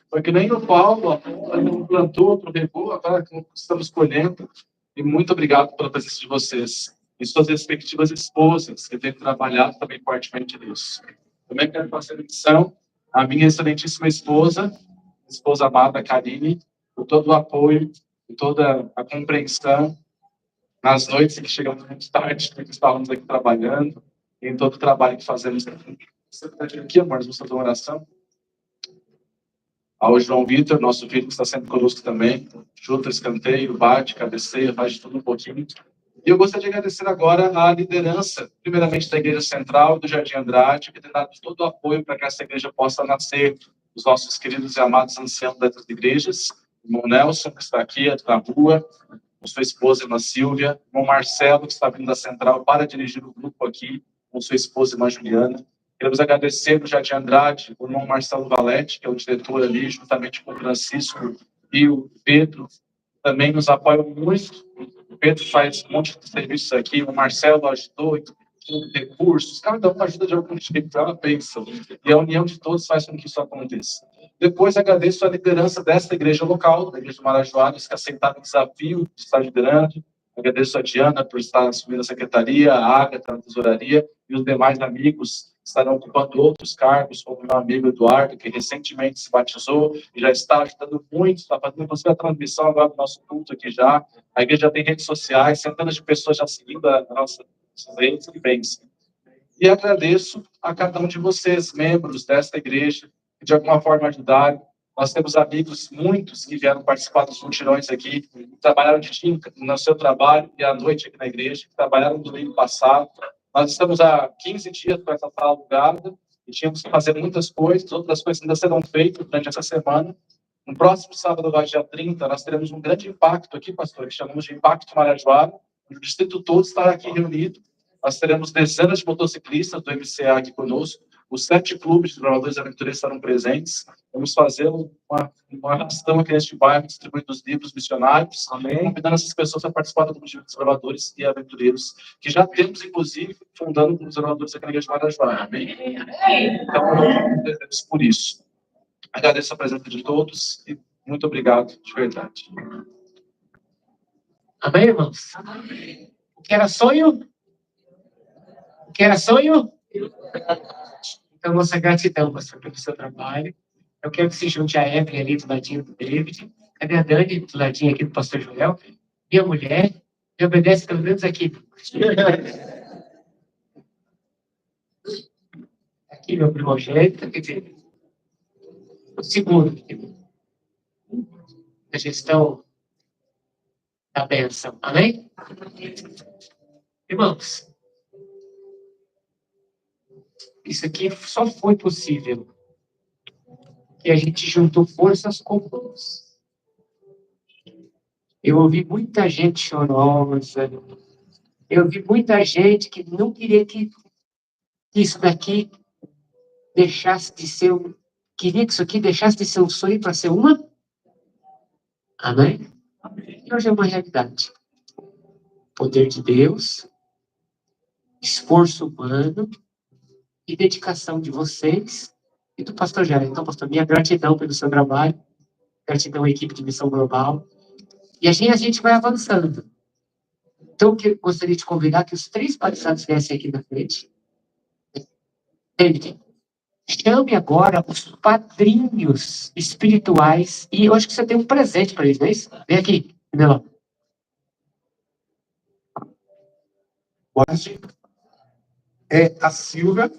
foi que nem o Paulo, um plantou, outro regou, agora estamos colhendo. E muito obrigado pela presença de vocês e suas respectivas esposas, que têm trabalhado também fortemente nisso. Também quero fazer menção à minha excelentíssima esposa amada Karine, por todo o apoio, por toda a compreensão, nas noites em que chegamos muito tarde, que estávamos aqui trabalhando, e em todo o trabalho que fazemos aqui. Você está aqui, amor, vamos fazer uma oração? Ao João Vitor, nosso filho, que está sempre conosco também, chuta, escanteio, bate, cabeceia, faz de tudo um pouquinho. E eu gostaria de agradecer agora a liderança, primeiramente da Igreja Central do Jardim Andrade, que tem dado todo o apoio para que essa igreja possa nascer, os nossos queridos e amados anciãos dessas igrejas, o irmão Nelson, que está aqui na rua, com sua esposa, irmã Silvia, o irmão Marcelo, que está vindo da Central para dirigir o grupo aqui, com sua esposa, irmã Juliana. Queremos agradecer no Jardim Andrade o irmão Marcelo Valete, que é o diretor ali, juntamente com o Francisco e o Pedro, também nos apoiam muito. O Pedro faz um monte de serviços aqui, o Marcelo ajudou com recursos, cada um ajuda de algum jeito, é uma bênção. E a união de todos faz com que isso aconteça. Depois agradeço a liderança desta igreja local, da Igreja do Marajoara, que aceitaram o desafio de estar liderando. Agradeço a Diana por estar assumindo a secretaria, a Agatha na tesouraria e os demais amigos estarão ocupando outros cargos, como meu amigo Eduardo, que recentemente se batizou e já está ajudando muito, está fazendo inclusive a transmissão agora do nosso culto aqui já. A igreja já tem redes sociais, centenas de pessoas já seguindo a nossa redes, que bênção. E agradeço a cada um de vocês, membros desta igreja, que de alguma forma ajudaram. Nós temos amigos, muitos, que vieram participar dos mutirões aqui, que trabalharam de dia no seu trabalho e à noite aqui na igreja, que trabalharam no domingo passado. Nós estamos há 15 dias com essa sala alugada e tínhamos que fazer muitas coisas, outras coisas ainda serão feitas durante essa semana. No próximo sábado, dia 30, nós teremos um grande impacto aqui, pastor, que chamamos de Impacto Marajoara, onde o distrito todo estará aqui reunido. Nós teremos dezenas de motociclistas do MCA aqui conosco, os 7 clubes de desbravadores e aventureiros estarão presentes. Vamos fazer uma arrastão aqui neste bairro, distribuindo os livros missionários. Amém. Convidando essas pessoas a participar do grupo de desbravadores e aventureiros, que já temos, inclusive, fundando os desbravadores aqui na Igreja de Marajoara. Amém? Então, agradecemos por isso. Agradeço a presença de todos e muito obrigado, de verdade. Amém, irmãos? O que era sonho? O que era sonho? Então, nossa gratidão, pastor, pelo seu trabalho. Eu quero que se junte a Evelyn ali do ladinho do David. Cadê a Dani do ladinho aqui do pastor Joel? Minha mulher. Me obedece pelo menos aqui. Aqui, meu primogênito. Quer dizer, o segundo. A gestão da bênção. Amém? Irmãos, isso aqui só foi possível que a gente juntou forças comuns. Eu ouvi muita gente chorosa, eu ouvi muita gente que não queria que isso daqui deixasse de ser queria que isso aqui deixasse de ser um sonho para ser uma. Amém? E hoje é uma realidade. Poder de Deus, esforço humano e dedicação de vocês e do pastor Jair. Então, pastor, minha gratidão pelo seu trabalho, gratidão à equipe de Missão Global. E assim a gente vai avançando. Então, eu gostaria de convidar que os 3 batizados viessem aqui na frente. David, chame agora os padrinhos espirituais. E eu acho que você tem um presente para eles, não é isso? Vem aqui, Melão. Hoje é a Silvia,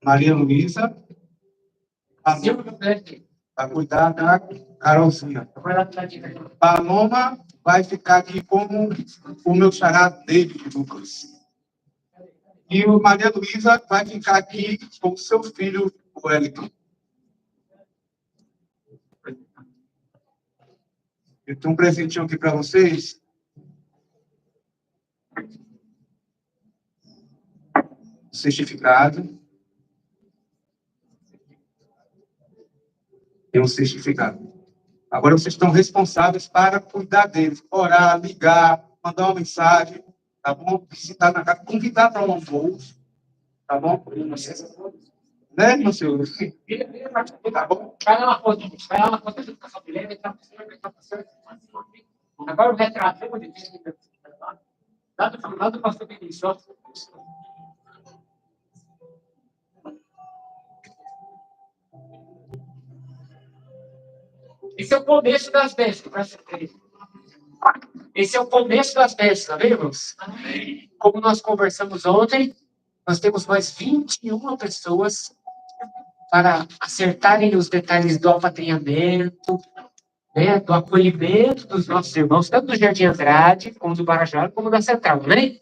Maria Luísa, a Silvia vai cuidar da Carolzinha. A Paloma vai ficar aqui como o meu xará David Lucas. E o Maria Luísa vai ficar aqui com o seu filho, o Wellington. Eu tenho um presentinho aqui para vocês. Certificado. Tem um certificado. Agora vocês estão responsáveis para cuidar deles, orar, ligar, mandar uma mensagem, tá bom? Visitar na casa, convidar para um almoço, tá bom? Né, meu senhor? Tá bom? Vai lá uma foto de educação de lei, agora o retrato, lá do pastor Vinícius. Esse é o começo das bênçãos. Esse é o começo das bênçãos, tá vendo, irmãos? Como nós conversamos ontem, nós temos mais 21 pessoas para acertarem os detalhes do apadrinhamento, né, do acolhimento dos nossos irmãos, tanto do Jardim Andrade, como do Barajara, como da Central, né?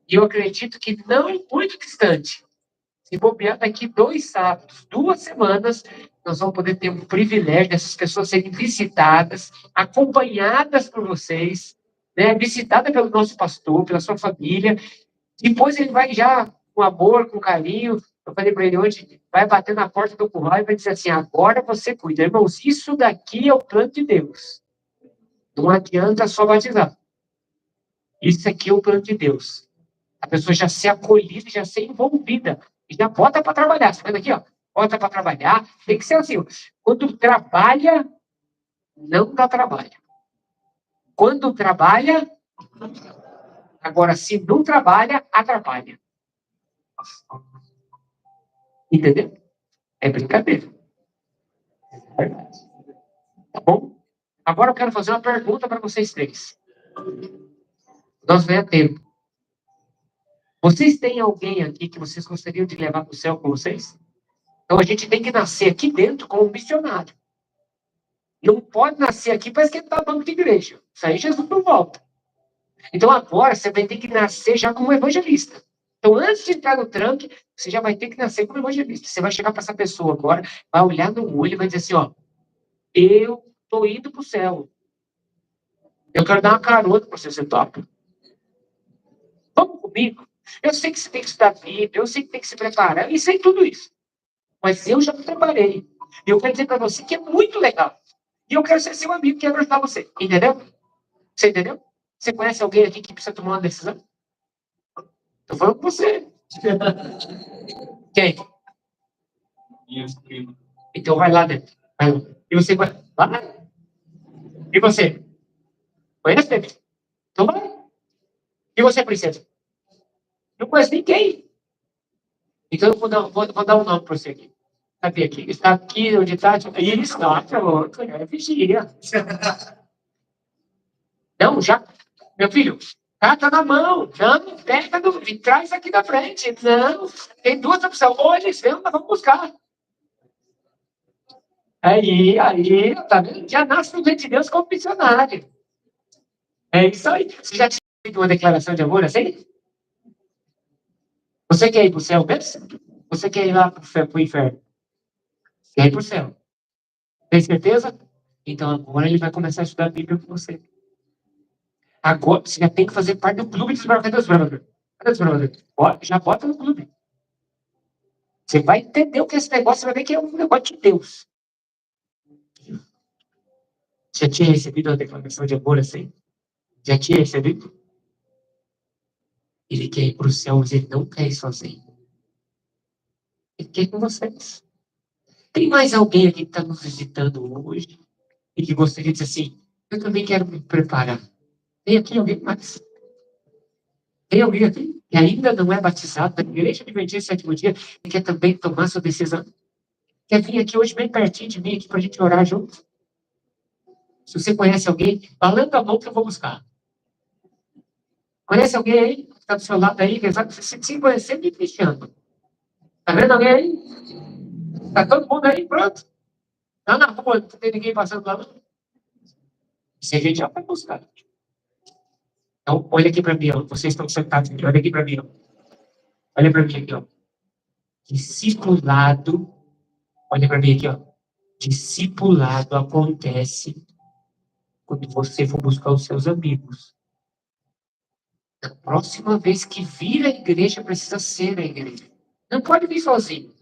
E eu acredito que não muito distante, se bobear daqui 2 sábados, 2 semanas, nós vamos poder ter um privilégio dessas pessoas serem visitadas, acompanhadas por vocês, né, visitadas pelo nosso pastor, pela sua família. Depois ele vai já, com amor, com carinho, eu falei para ele hoje, vai bater na porta do curral e vai dizer assim, agora você cuida. Irmãos, isso daqui é o plano de Deus. Não adianta só batizar. Isso aqui é o plano de Deus. A pessoa já ser acolhida, já ser envolvida. E já bota para trabalhar. Você vendo aqui, ó? Bota para trabalhar. Tem que ser assim. Quando trabalha, não dá trabalho. Quando trabalha, agora, se não trabalha, atrapalha. Entendeu? É brincadeira. É verdade. Tá bom? Agora eu quero fazer uma pergunta para vocês 3. Nós ganhamos tempo. Vocês têm alguém aqui que vocês gostariam de levar para o céu com vocês? Então a gente tem que nascer aqui dentro como missionário. Não pode nascer aqui para esquentar banco de igreja. Isso aí Jesus não volta. Então agora você vai ter que nascer já como evangelista. Então antes de entrar no tranque, você já vai ter que nascer como evangelista. Você vai chegar para essa pessoa agora, vai olhar no olho e vai dizer assim, ó, eu estou indo para o céu. Eu quero dar uma carona para você topa. Vamos comigo. Eu sei que você tem que estudar Bíblia, eu sei que tem que se preparar, e sei tudo isso. Mas eu já me preparei. E eu quero dizer para você que é muito legal. E eu quero ser seu amigo, quero ajudar você. Entendeu? Você entendeu? Você conhece alguém aqui que precisa tomar uma decisão? Estou falando com você. Quem? Minhas primas. Então vai lá dentro. Vai lá. E você vai. Vai. E você? Conhece, David? Então vai. E você, princesa? Não conhece ninguém. Então eu vou dar um nome para você aqui. Cadê aqui? Está aqui onde está? Isso, pronto. É vigia. Não, já. Meu filho, tá na mão. Não, pega, traz aqui da frente. Não, tem 2 opções. Ou eles vêm, nós vamos buscar. Aí, tá vendo? Já nasce no reino de Deus como missionário. É isso aí. Você já tinha feito uma declaração de amor assim? Você quer ir para o céu mesmo? Você quer ir lá para o inferno? Quer ir para o céu? Tem certeza? Então agora ele vai começar a estudar a Bíblia com você. Agora você já tem que fazer parte do clube dos brothers. Cadê os brothers? Já bota no clube. Você vai entender o que é esse negócio, você vai ver que é um negócio de Deus. Já tinha recebido uma declaração de amor assim? Já tinha recebido? Ele quer ir para o céu, mas ele não quer ir sozinho. Ele quer ir com vocês. Tem mais alguém aqui que está nos visitando hoje e que gostaria de dizer assim, eu também quero me preparar. Tem aqui alguém mais? Tem alguém aqui que ainda não é batizado da Igreja Adventista Sétimo Dia e quer também tomar sua decisão? Quer vir aqui hoje bem pertinho de mim aqui para a gente orar junto? Se você conhece alguém, balando a mão que eu vou buscar. Conhece alguém aí que está do seu lado aí? Que sabe, se conhecer, me cristiano. Tá vendo alguém aí? Tá todo mundo aí, pronto. Tá na rua, não tem ninguém passando lá. Se a gente já vai buscar. Então, olha aqui para mim, ó. Vocês estão sentados aqui, olha aqui para mim, ó. Olha para mim aqui, ó. Discipulado, olha para mim aqui, ó. Discipulado acontece quando você for buscar os seus amigos. A próxima vez que vir à igreja, precisa ser a igreja. Não pode vir sozinho.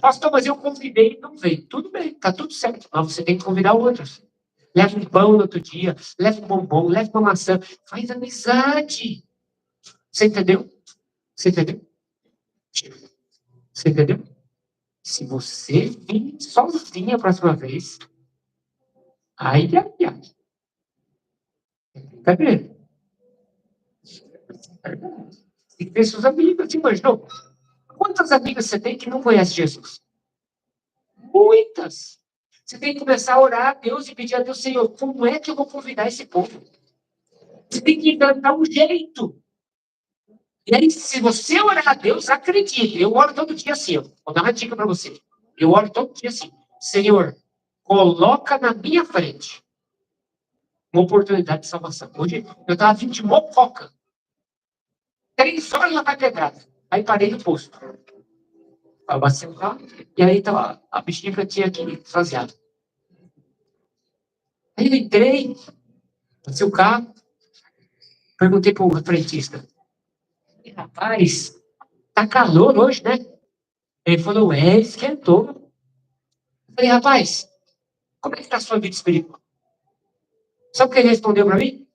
Pastor, mas eu convidei e não veio. Tudo bem, tá tudo certo. Mas você tem que convidar outros. Leva um pão no outro dia, leva um bombom, leva uma maçã. Faz amizade. Você entendeu? Você entendeu? Você entendeu? Se você vir sozinho a próxima vez, ai. É brincadeira. Tem que ver seus amigos. Você imaginou? Quantas amigas você tem que não conhece Jesus? Muitas. Você tem que começar a orar a Deus e pedir a Deus, Senhor, como é que eu vou convidar esse povo? Você tem que dar um jeito. E aí, se você orar a Deus, acredite. Eu oro todo dia assim, ó. Vou dar uma dica para você. Eu oro todo dia assim. Senhor, coloca na minha frente uma oportunidade de salvação. Hoje, eu estava vindo de Mococa. 3 horas lá vai pegar. Aí parei no posto. Abastei o carro. E aí tava a bichinha que eu tinha aqui esvaziada. Aí eu entrei, passei o carro, perguntei pro frentista. Rapaz, tá calor hoje, né? Ele falou, esquentou. Eu falei, rapaz, como é que tá a sua vida espiritual? Sabe o que ele respondeu para mim?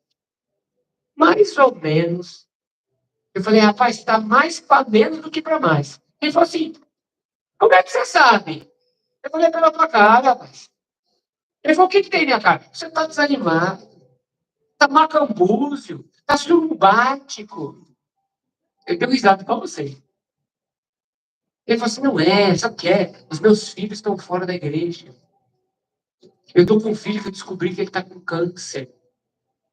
Mais ou menos. Eu falei, rapaz, tá mais para menos do que para mais. Ele falou assim, como é que você sabe? Eu falei, pela tua cara, rapaz. Ele falou, o que tem na minha cara? Você tá desanimado, tá macambúzio, tá surumbático. Eu dei risada com você. Ele falou assim, não é, sabe o que é? Os meus filhos estão fora da igreja. Eu estou com um filho que eu descobri que ele está com câncer.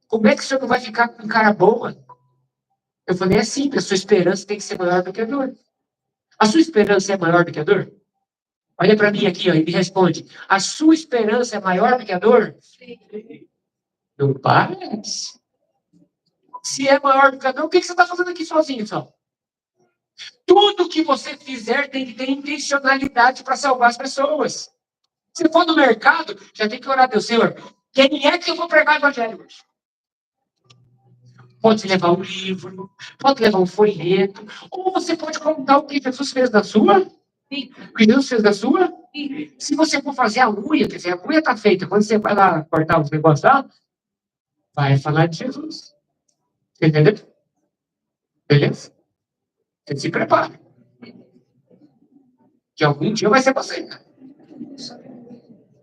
Como é que o senhor não vai ficar com cara boa? Eu falei, é simples, a sua esperança tem que ser maior do que a dor. A sua esperança é maior do que a dor? Olha para mim aqui, ó, e me responde. A sua esperança é maior do que a dor? Não parece. Se é maior do que a dor, o que você está fazendo aqui sozinho, só? Tudo que você fizer tem que ter intencionalidade para salvar as pessoas. Se for no mercado, já tem que orar a Deus, Senhor, quem é que eu vou pregar o evangelho hoje? Pode levar um livro, pode levar um folheto, ou você pode contar o que Jesus fez da sua, o que Jesus fez da sua. E se você for fazer a unha, quer dizer, a unha está feita, quando você vai lá cortar os negócios lá, vai falar de Jesus. Entendeu? Beleza? Você se prepara. Que algum dia vai ser você.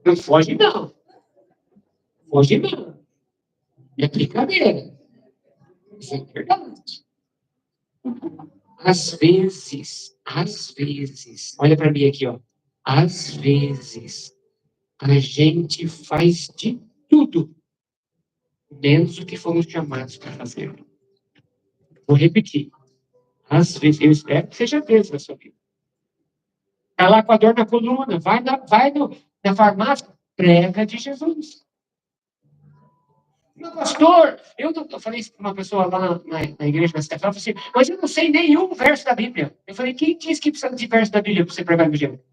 Não foge, não. Foge, não. É brincadeira. Isso é verdade. Às vezes, olha para mim aqui, ó. Às vezes, a gente faz de tudo, menos o que fomos chamados para fazer. Vou repetir. Às vezes, eu espero que seja vezes na sua vida. Está lá com a dor na coluna, na farmácia, prega de Jesus. Meu pastor, eu falei isso para uma pessoa lá na igreja da cidade, ela falou assim, mas eu não sei nenhum verso da Bíblia. Eu falei, quem disse que precisa de verso da Bíblia para você pregar o evangelho?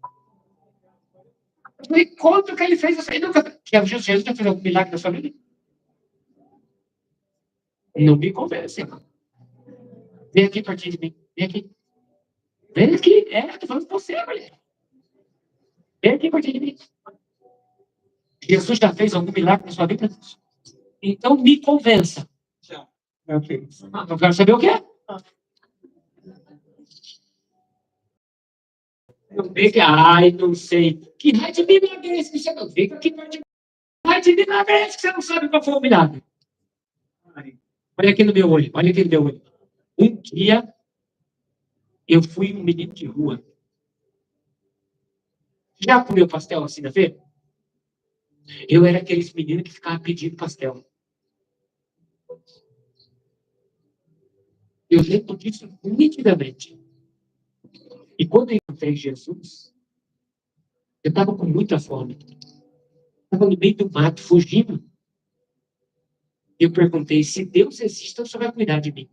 Eu falei, quanto que ele fez? Ele nunca... Jesus já fez algum milagre na sua vida? Não me convence. Vem aqui pertinho de mim. Vem aqui. Vem aqui. Estou falando com você, mulher. Vem aqui pertinho de mim. Jesus já fez algum milagre na sua vida? Então me convença. Okay. Eu quero saber o quê? Não vê que, não sei. Que raio de milagre é esse que você não vê? Que raio de milagre é esse que você não sabe qual foi o milagre? Olha aqui no meu olho, olha aqui no meu olho. Um dia, eu fui um menino de rua. Já comeu pastel assim na feira? Eu era aqueles meninos que ficavam pedindo pastel. Eu lembro disso nitidamente. E quando eu encontrei Jesus, eu estava com muita fome. Estava no meio do mato, fugindo. Eu perguntei, se Deus existe, então o senhor vai cuidar de mim.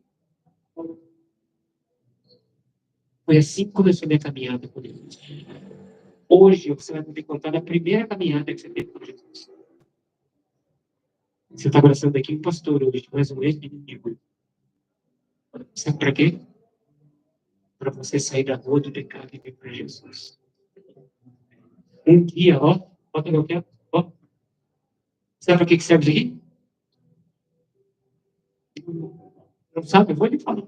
Foi assim que começou a minha caminhada com Deus. Hoje, você vai me contar da primeira caminhada que você teve com Jesus. Você está abraçando aqui um pastor hoje, mais um ex-inimigo. Sabe para quê? Para você sair da rua do pecado e vir para Jesus. Um dia, ó, bota meu pé, ó. Sabe para que serve isso aqui? Não sabe? Eu vou lhe falar.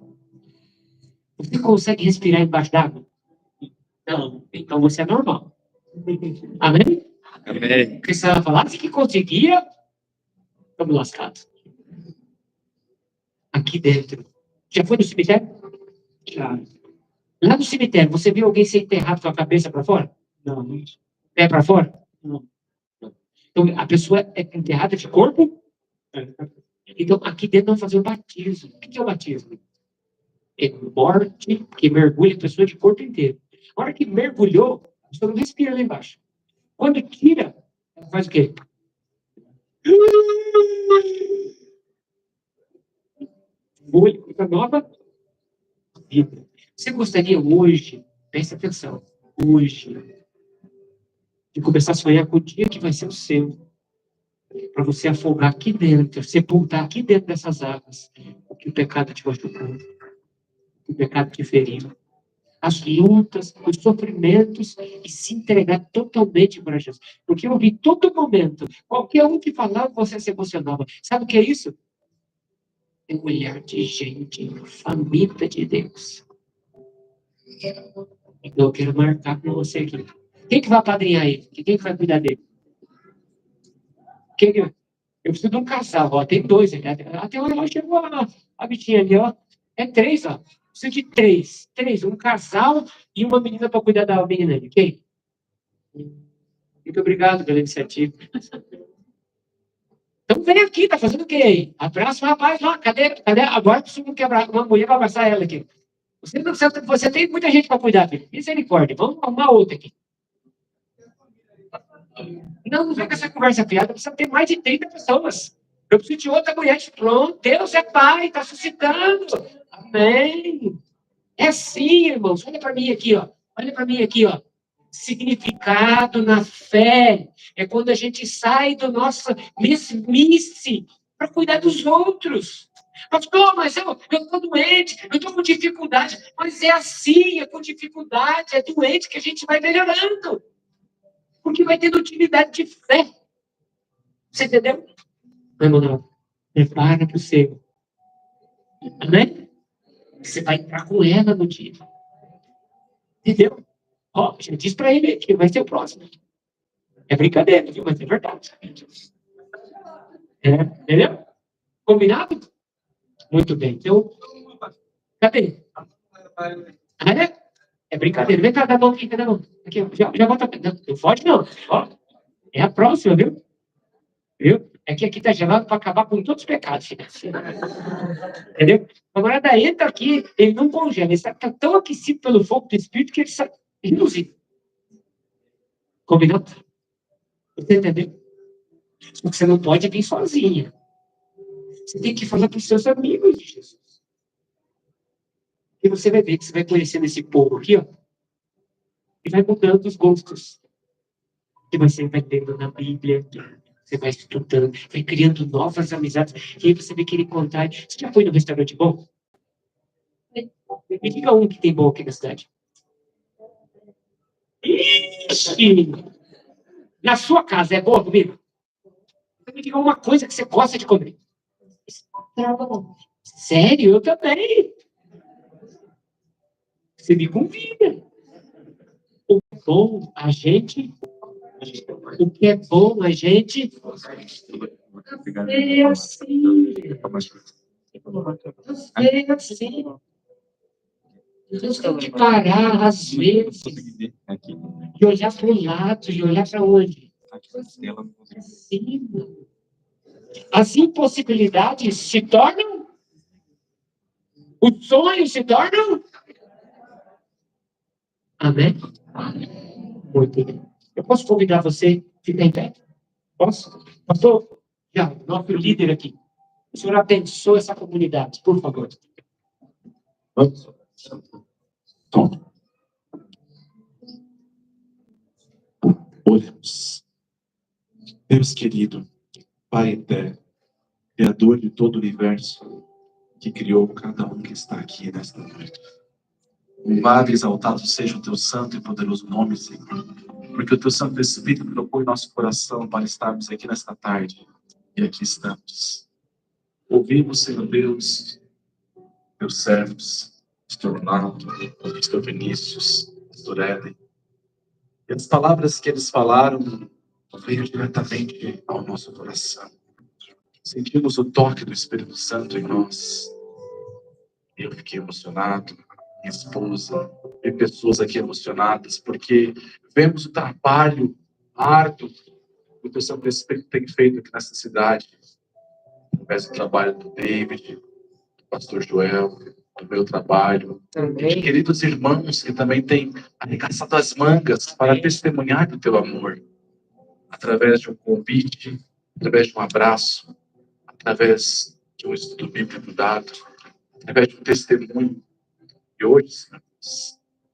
Você consegue respirar embaixo d'água? Não. Então você é normal. Amém? Amém. Porque se ela falasse que conseguia, estamos lascados. Aqui dentro. Já foi no cemitério? Já. Lá no cemitério, você viu alguém ser enterrado com a cabeça para fora? Não. Pé para fora? Não. Então, a pessoa é enterrada de corpo? Então, aqui dentro vamos fazer o batismo. O que é o batismo? É morte que mergulha a pessoa de corpo inteiro. A hora que mergulhou, a pessoa não respira lá embaixo. Quando tira, ela faz o quê? Olho para nova vida. Você gostaria hoje, preste atenção, hoje, de começar a sonhar com o dia que vai ser o seu, para você afogar aqui dentro, sepultar aqui dentro dessas águas o que o pecado te machucou, o que o pecado te feriu, as lutas, os sofrimentos e se entregar totalmente para Jesus. Porque eu vi todo momento, qualquer um que falava, você se emocionava. Sabe o que é isso? É um olhar de gente faminta de Deus. Então eu quero marcar com você aqui. Quem que vai apadrinhar ele? Quem que vai cuidar dele? Quem que... Eu preciso de um casal, ó. Tem dois aqui. Até hoje chegou a bichinha ali, ó. É três, ó. Preciso de três. Três. Um casal e uma menina para cuidar da menina ali. Quem? Muito obrigado pela iniciativa. Então vem aqui, tá fazendo o quê aí? Abraça o rapaz lá. Cadê? Agora preciso quebrar uma mulher para abraçar ela aqui. Você tem muita gente para cuidar, filho. Misericórdia. Vamos arrumar outra aqui. Não vem com essa conversa piada. Precisa ter mais de 30 pessoas. Eu preciso de outra mulher. Pronto. Deus é Pai. Está suscitando. Amém. É assim, irmãos. Olha para mim aqui, ó. Olha para mim aqui, ó. Significado na fé é quando a gente sai do nosso mesmice para cuidar dos outros. Pastor, mas eu estou doente, eu estou com dificuldade. Mas é assim, é com dificuldade, é doente que a gente vai melhorando. Porque vai tendo utilidade de fé. Você entendeu? Não. Prepara para o seu. Amém? Você vai entrar com ela no dia. Entendeu? Ó, já disse para ele que vai ser o próximo. É brincadeira, viu? Mas é verdade. Entendeu? Combinado? Muito bem. Então, cadê? É brincadeira. Vem cá, dá a mão aqui, cadê a mão? Aqui, ó, já bota. Não pode, não. Ó, é a próxima, viu? Viu? É que aqui tá gelado para acabar com todos os pecados. Entendeu? O camarada entra aqui, ele não congela. Ele está tão aquecido pelo fogo do Espírito que ele sai reduzido. Combinado? Você entendeu? Só que você não pode vir sozinha. Você tem que falar para os seus amigos de Jesus. E você vai ver que você vai conhecendo esse povo aqui, ó. E vai mudando os gostos. E você vai lendo na Bíblia, você vai estudando, vai criando novas amizades. E aí você vai querer contar. Você já foi num restaurante bom? Me diga um que tem bom aqui na cidade. Ixi! Na sua casa é boa comida? Me diga uma coisa que você gosta de comer. Sério? Eu também. Você me convida. O que é bom a gente é assim. É assim. Deus tem que parar, às vezes, e olhar para o lado, e olhar para onde? Cima. As impossibilidades se tornam, os sonhos se tornam. Amém? Muito bem. Eu posso convidar você a ficar em pé? Posso? Pastor, já, nosso líder aqui. O senhor abençoa essa comunidade, por favor. Vamos. Oremos. Deus querido, Pai eterno, Criador de todo o universo, que criou cada um que está aqui nesta noite. Louvado e exaltado seja o teu santo e poderoso nome, Senhor, porque o teu Santo Espírito tocou em nosso coração para estarmos aqui nesta tarde, e aqui estamos. Ouvimos, Senhor Deus, teus servos, pastor Ronaldo, pastor Vinícius, pastor Éden, e as palavras que eles falaram veio diretamente ao nosso coração. Sentimos o toque do Espírito Santo em nós. Eu fiquei emocionado, minha esposa, e pessoas aqui emocionadas, porque vemos o trabalho árduo que o teu Santo Espírito tem feito aqui nessa cidade, através do trabalho do David, do pastor Joel, do meu trabalho, e de queridos irmãos que também têm arregaçado as mangas para testemunhar do teu amor, através de um convite, através de um abraço, através de um estudo bíblico dado, através de um testemunho. E hoje, Senhor,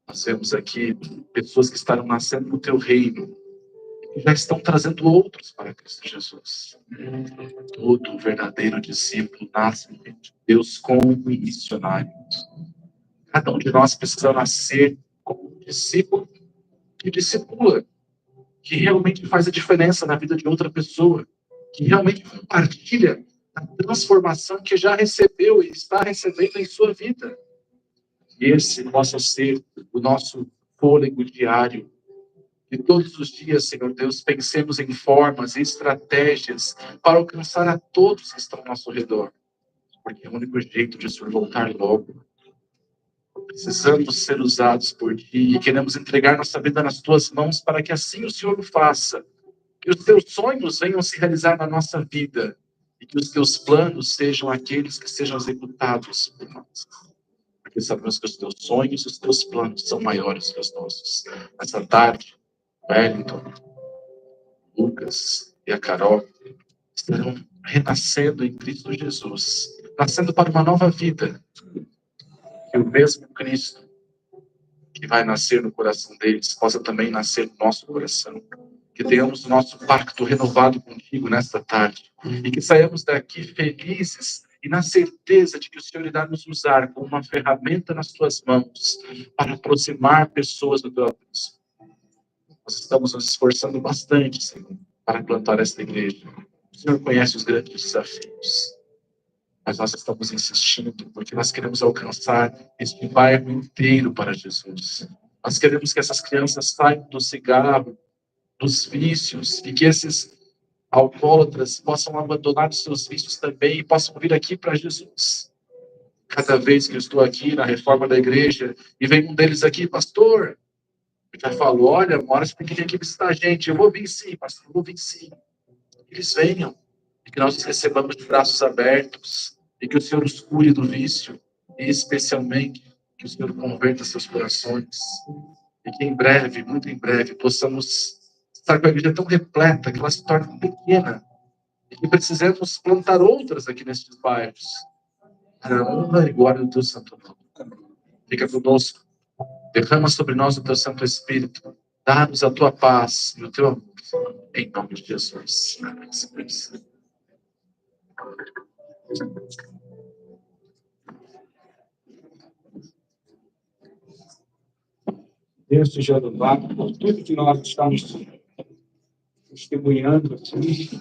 nós vemos aqui pessoas que estarão nascendo no teu reino e já estão trazendo outros para Cristo Jesus. Todo verdadeiro discípulo nasce no reino de Deus como missionário. Cada um de nós precisa nascer como um discípulo que discipula, que realmente faz a diferença na vida de outra pessoa, que realmente compartilha a transformação que já recebeu e está recebendo em sua vida. E esse possa ser o nosso fôlego diário. E todos os dias, Senhor Deus, pensemos em formas e estratégias para alcançar a todos que estão ao nosso redor. Porque é o único jeito de o Senhor voltar logo. Precisamos ser usados por Ti e queremos entregar nossa vida nas Tuas mãos para que assim o Senhor o faça. Que os Teus sonhos venham se realizar na nossa vida e que os Teus planos sejam aqueles que sejam executados por nós. Porque sabemos que os Teus sonhos e os Teus planos são maiores que os nossos. Essa tarde, Wellington, Lucas e a Carol estarão renascendo em Cristo Jesus, nascendo para uma nova vida. Que o mesmo Cristo que vai nascer no coração deles possa também nascer no nosso coração. Que tenhamos o nosso pacto renovado contigo nesta tarde. E que saiamos daqui felizes e na certeza de que o Senhor irá nos usar como uma ferramenta nas tuas mãos para aproximar pessoas do teu abraço. Nós estamos nos esforçando bastante, Senhor, para plantar esta igreja. O Senhor conhece os grandes desafios. Mas nós estamos insistindo, porque nós queremos alcançar este bairro inteiro para Jesus. Nós queremos que essas crianças saiam do cigarro, dos vícios, e que esses alcoólatras possam abandonar os seus vícios também e possam vir aqui para Jesus. Cada vez que eu estou aqui na reforma da igreja e vem um deles aqui, pastor, eu já falo, olha, uma hora você tem que vir aqui visitar a gente. Eu vou vir sim, pastor, eu vou vir sim. Eles venham e que nós os recebamos de braços abertos e que o Senhor os cure do vício e especialmente que o Senhor converta seus corações e que em breve, muito em breve, possamos estar com a igreja tão repleta que ela se torne pequena e que precisemos plantar outras aqui nestes bairros para a honra e glória do teu santo nome. Fica conosco, derrama sobre nós o teu Santo Espírito, dá-nos a tua paz e o teu amor, em nome de Jesus. Amém. Deus seja louvado por tudo que nós estamos testemunhando aqui,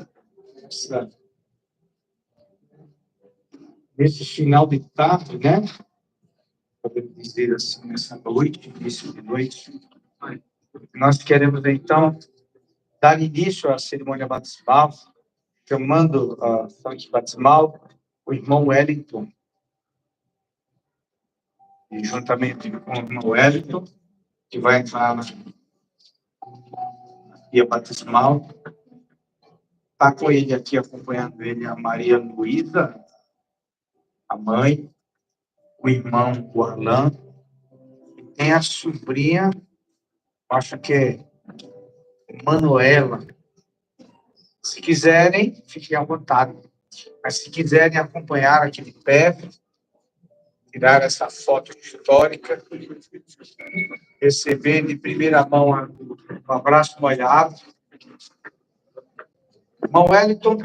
nesse final de tarde, né? Podemos dizer assim, nessa noite, início de noite. Nós queremos, então, dar início à cerimônia batismal, chamando a fonte batismal o irmão Wellington. E juntamente com o irmão Wellington, que vai entrar na via batismal, está com ele aqui, acompanhando ele, a Maria Luísa, a mãe, o irmão Arlan, e tem a sobrinha, acho que é Manuela. Se quiserem, fiquem à vontade. Mas se quiserem acompanhar aqui de perto, tirar essa foto histórica, receber de primeira mão um abraço molhado. Irmão Wellington,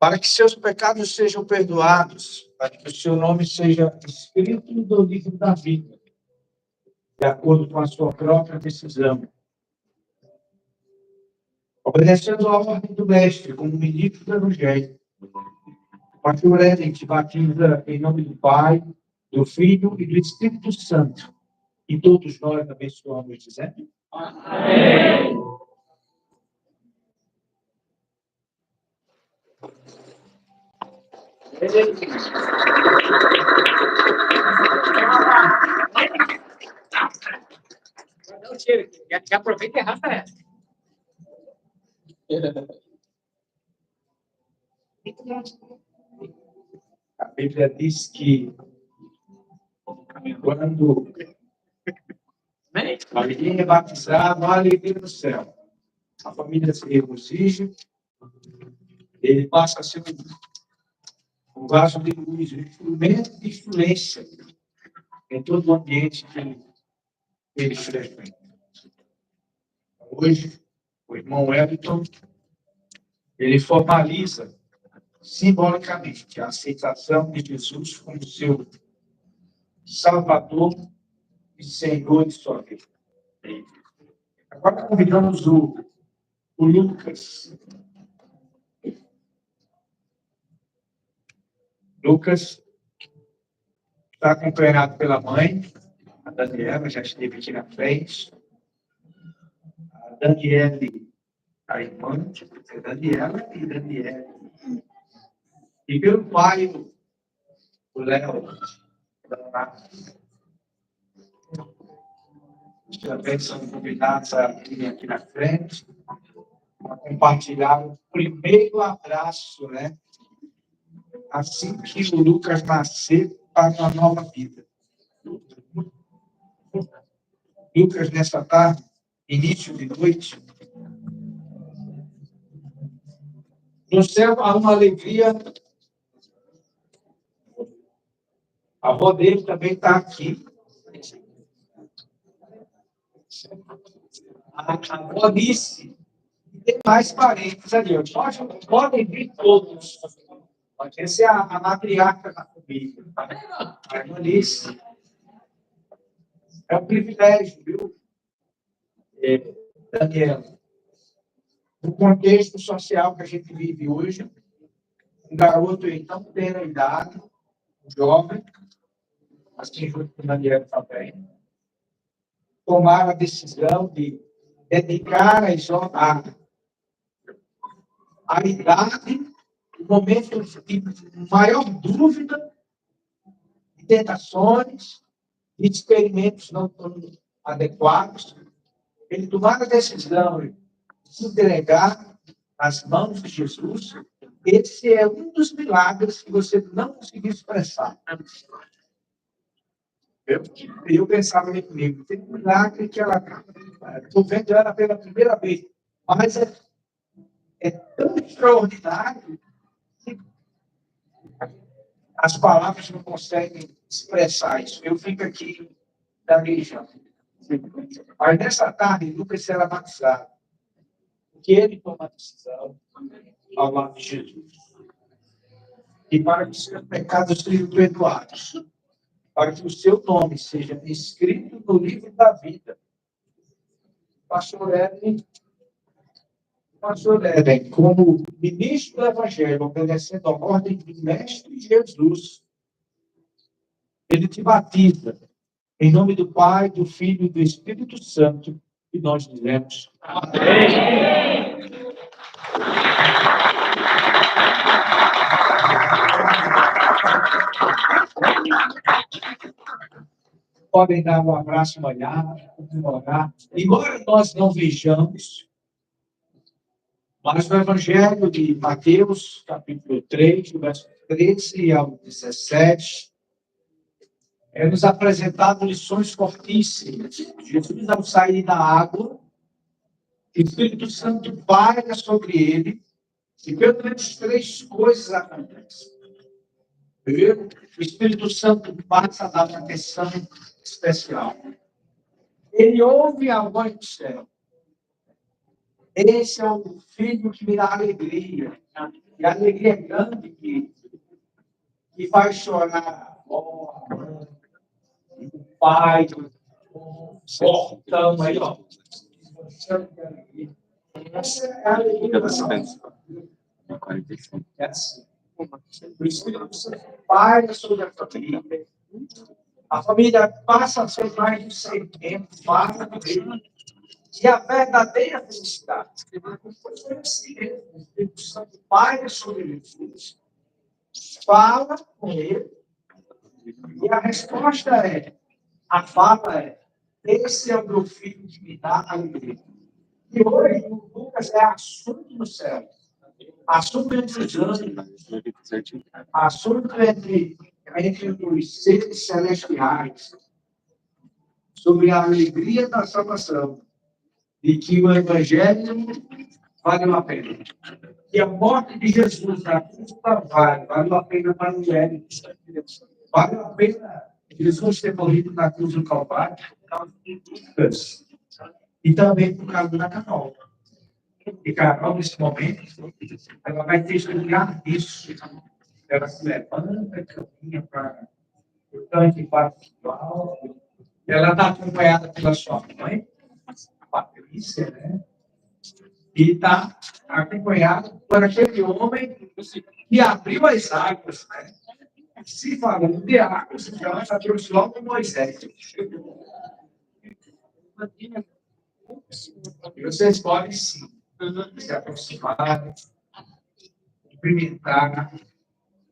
para que seus pecados sejam perdoados, para que o seu nome seja escrito no livro da vida, de acordo com a sua própria decisão. Obedecendo à ordem do mestre, como ministro do Evangelho, o pastor Eden te batiza em nome do Pai, do Filho e do Espírito Santo. E todos nós abençoamos, dizendo: Amém. Já aproveita e arrasta essa. A Bíblia diz que quando alguém é batizado, há alegria no céu. A família se regozija, ele passa a ser um vaso de luz, um instrumento de influência em todo o ambiente que ele frequenta. Hoje, o irmão Everton, ele formaliza simbolicamente a aceitação de Jesus como seu Salvador e Senhor de sua vida. Agora convidamos o Lucas. Lucas está acompanhado pela mãe, a Daniela, já esteve aqui na frente. A Daniele, a irmã, é Daniela e Daniele. E pelo pai, o Léo, também são convidados a vir aqui na frente para compartilhar o primeiro abraço, né? Assim que o Lucas nascer para uma nova vida. Lucas, nessa tarde, início de noite, no céu há uma alegria. A avó dele também está aqui. A avó disse que tem mais parentes ali. Podem vir todos. Essa é a matriarca da família. A irmã disse. É um privilégio, viu, Daniela? No contexto social que a gente vive hoje, um garoto então tem a idade, um jovem, assim junto com Daniela também, tomar a decisão de dedicar a idade, o momento de maior dúvida, de tentações, de experimentos não tão adequados, ele tomar a decisão de se entregar nas mãos de Jesus. Esse é um dos milagres que você não conseguiu expressar. Eu pensava comigo, tem um milagre que ela... Estou vendo ela pela primeira vez, mas é tão extraordinário que as palavras não conseguem expressar isso. Eu fico aqui gaguejando. Mas nessa tarde, Lucas será batizado. Porque ele toma a decisão ao lado de Jesus. E para que os seus pecados sejam perdoados. Para que o seu nome seja escrito no livro da vida. Pastor Eden, como ministro do Evangelho, obedecendo a ordem do Mestre Jesus, ele te batiza em nome do Pai, do Filho e do Espírito Santo, e nós dizemos amém. Podem dar um abraço molhado, comemorar. Embora nós não vejamos, mas no Evangelho de Mateus, capítulo 3, verso 13 ao 17, é nos apresentado lições fortíssimas. Jesus, ao sair da água, o Espírito Santo paira sobre ele, e pelo menos 3 coisas acontecem. Primeiro, o Espírito Santo passa a dar uma atenção especial. Ele ouve a voz do céu. Esse é o filho que me dá alegria. E a alegria é grande que faz chorar a avó, a mãe, o pai, então, aí, ó. Essa é a alegria da salvação. É assim. O Espírito Santo paira sobre a família. A família passa a ser mais de 100 tempos, passa a viver. E a verdadeira felicidade foi assim, o Espírito Santo paira sobre Jesus, fala com ele, e a resposta é, a fala é, esse é o meu filho que me dá alegria. E hoje o Lucas é assunto no céu, assunto entre os anjos, assunto entre os seres celestiais, sobre a alegria da salvação, e que o Evangelho valeu a pena. Que a morte de Jesus na cruz do Calvário valeu a pena para o Evangelho. Valeu a pena Jesus ter morrido na cruz do Calvário por causa de Lucas. E também por causa da Carol. E Carol, nesse momento, ela vai testemunhar isso. Ela se levanta, caminha para o tanque espiritual. Ela está acompanhada pela sua mãe, Patrícia, né? E está acompanhada por aquele homem que abriu as águas, né? Se falando de águas, então ela trouxe logo Moisés. E vocês podem sim se aproximar, cumprimentar,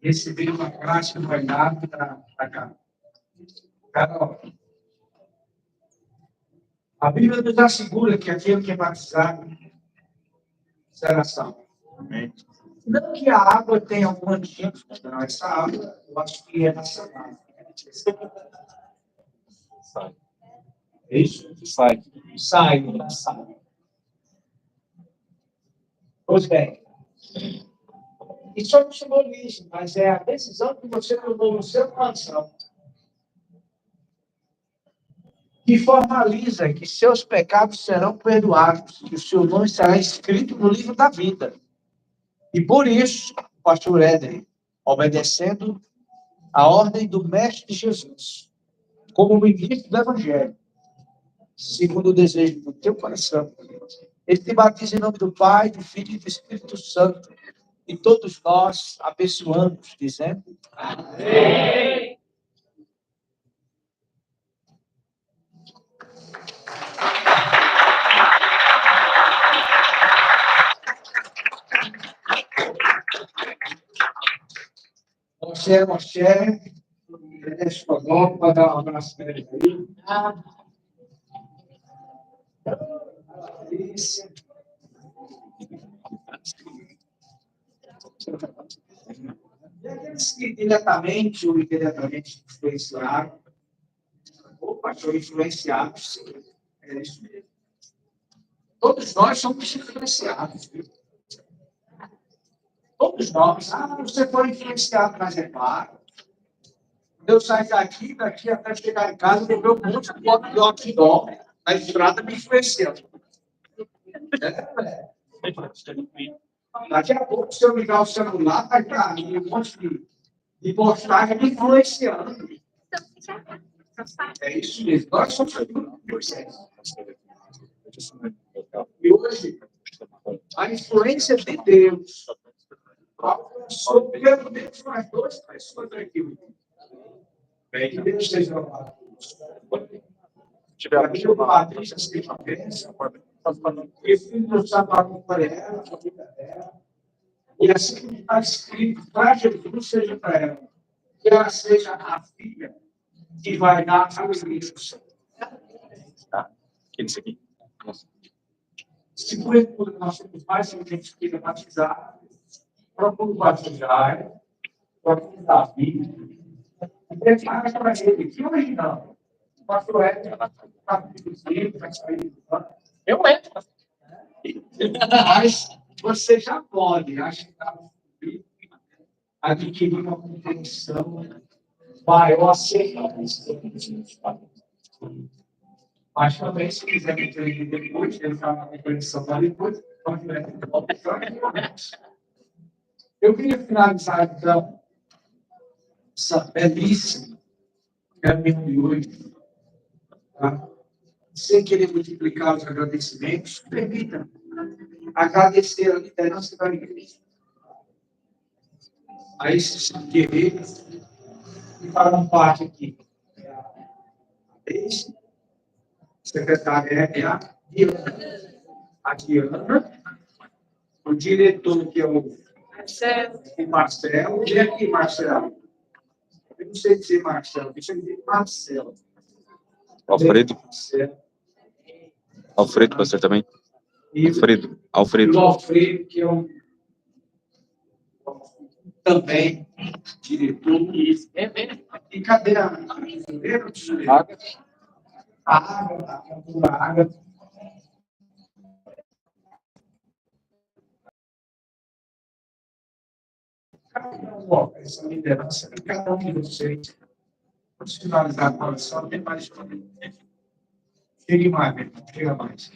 receber uma graça no olhar da cara. Carol, a Bíblia nos assegura que aquele que é batizado será salvo. Não que a água tenha alguma antídoto, não. Essa água, eu acho que é nacional. Sai. É isso? Sai. Sai. Pois bem. Isso é um simbolismo, mas é a decisão que você tomou no seu coração que formaliza que seus pecados serão perdoados, que o seu nome será escrito no livro da vida. E por isso, o pastor Éder, obedecendo a ordem do Mestre Jesus, como ministro do Evangelho, segundo o desejo do teu coração, ele te batiza em nome do Pai, do Filho e do Espírito Santo, e todos nós abençoamos, dizendo: Amém. Moshe, deixa eu dar para dar um abraço nele aí. Isso. E aqueles que diretamente ou indiretamente influenciaram, ou pastor influenciados, sim, é isso mesmo. Todos nós somos influenciados, viu? Todos nós. Você foi influenciado, mas é claro. Eu saio daqui até chegar em casa, eu vou ver um monte de foto de outdoor na estrada me influenciando. Daqui a pouco, se eu ligar o celular, vai estar um monte de postagem me influenciando. É isso mesmo. Nós somos influenciados. E hoje, a influência de Deus sobre pelo menos mais duas pessoas aqui. Bem, que Deus seja louvado. Aqui o Patrícia se uma bênção. E filho chamado para ela, a família dela. E assim como está escrito, para Jesus seja para ela. Que ela seja a filha que vai dar a alegria do Senhor. Tá. Isso aqui. Se por nós temos mais gente que queira batizar, procure batizar, procure dar vida. E prepara para ele, que hoje não. O pastor Edson está produzindo, vai sair do banco. Eu entro. Mas você já pode ajudar a adquirir uma compreensão maior acerca disso. Mas também, se quiser me entender depois, ele fala uma compreensão lá depois, pode ver. Eu queria finalizar, então, essa belíssima reunião de hoje, tá? Sem querer multiplicar os agradecimentos, permita agradecer a liderança da igreja, a esses guerreiros que fazem parte aqui. Esse secretário é a Diana, o diretor, que é o Marcelo. E aqui, Marcelo? Eu não sei dizer Marcelo, deixa eu dizer Marcelo. Alfredo. Marcelo. Alfredo, pastor, também. E Alfredo. o Alfredo. Alfredo, que é um também diretor. E cadê a água? Essa liderança de cada um de vocês. Vamos finalizar a coleção, tem mais de chegue mais, chega mais.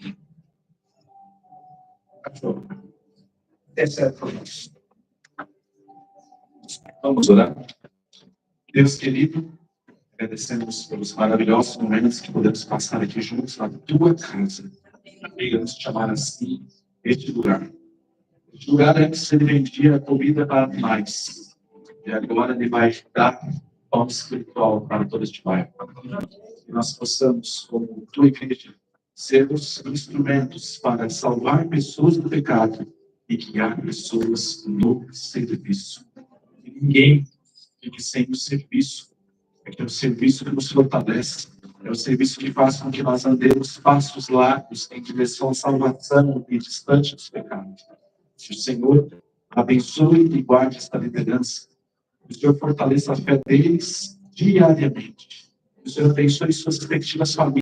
Vamos orar. Deus querido, agradecemos pelos maravilhosos momentos que podemos passar aqui juntos na tua casa. Queremos te chamar assim, este lugar. Este lugar antes se vendia comida para animais. E agora ele vai dar pão espiritual para todo este bairro. Que nós possamos, como tua igreja, sermos instrumentos para salvar pessoas do pecado e guiar pessoas no serviço. Que ninguém fique sem o serviço. É o serviço que nos fortalece. É o serviço que faz com que nós andemos passos largos em direção à salvação e distante dos pecados. Que o Senhor abençoe e guarde esta liderança. Que o Senhor fortaleça a fé deles diariamente. Que o Senhor abençoe suas respectivas famílias.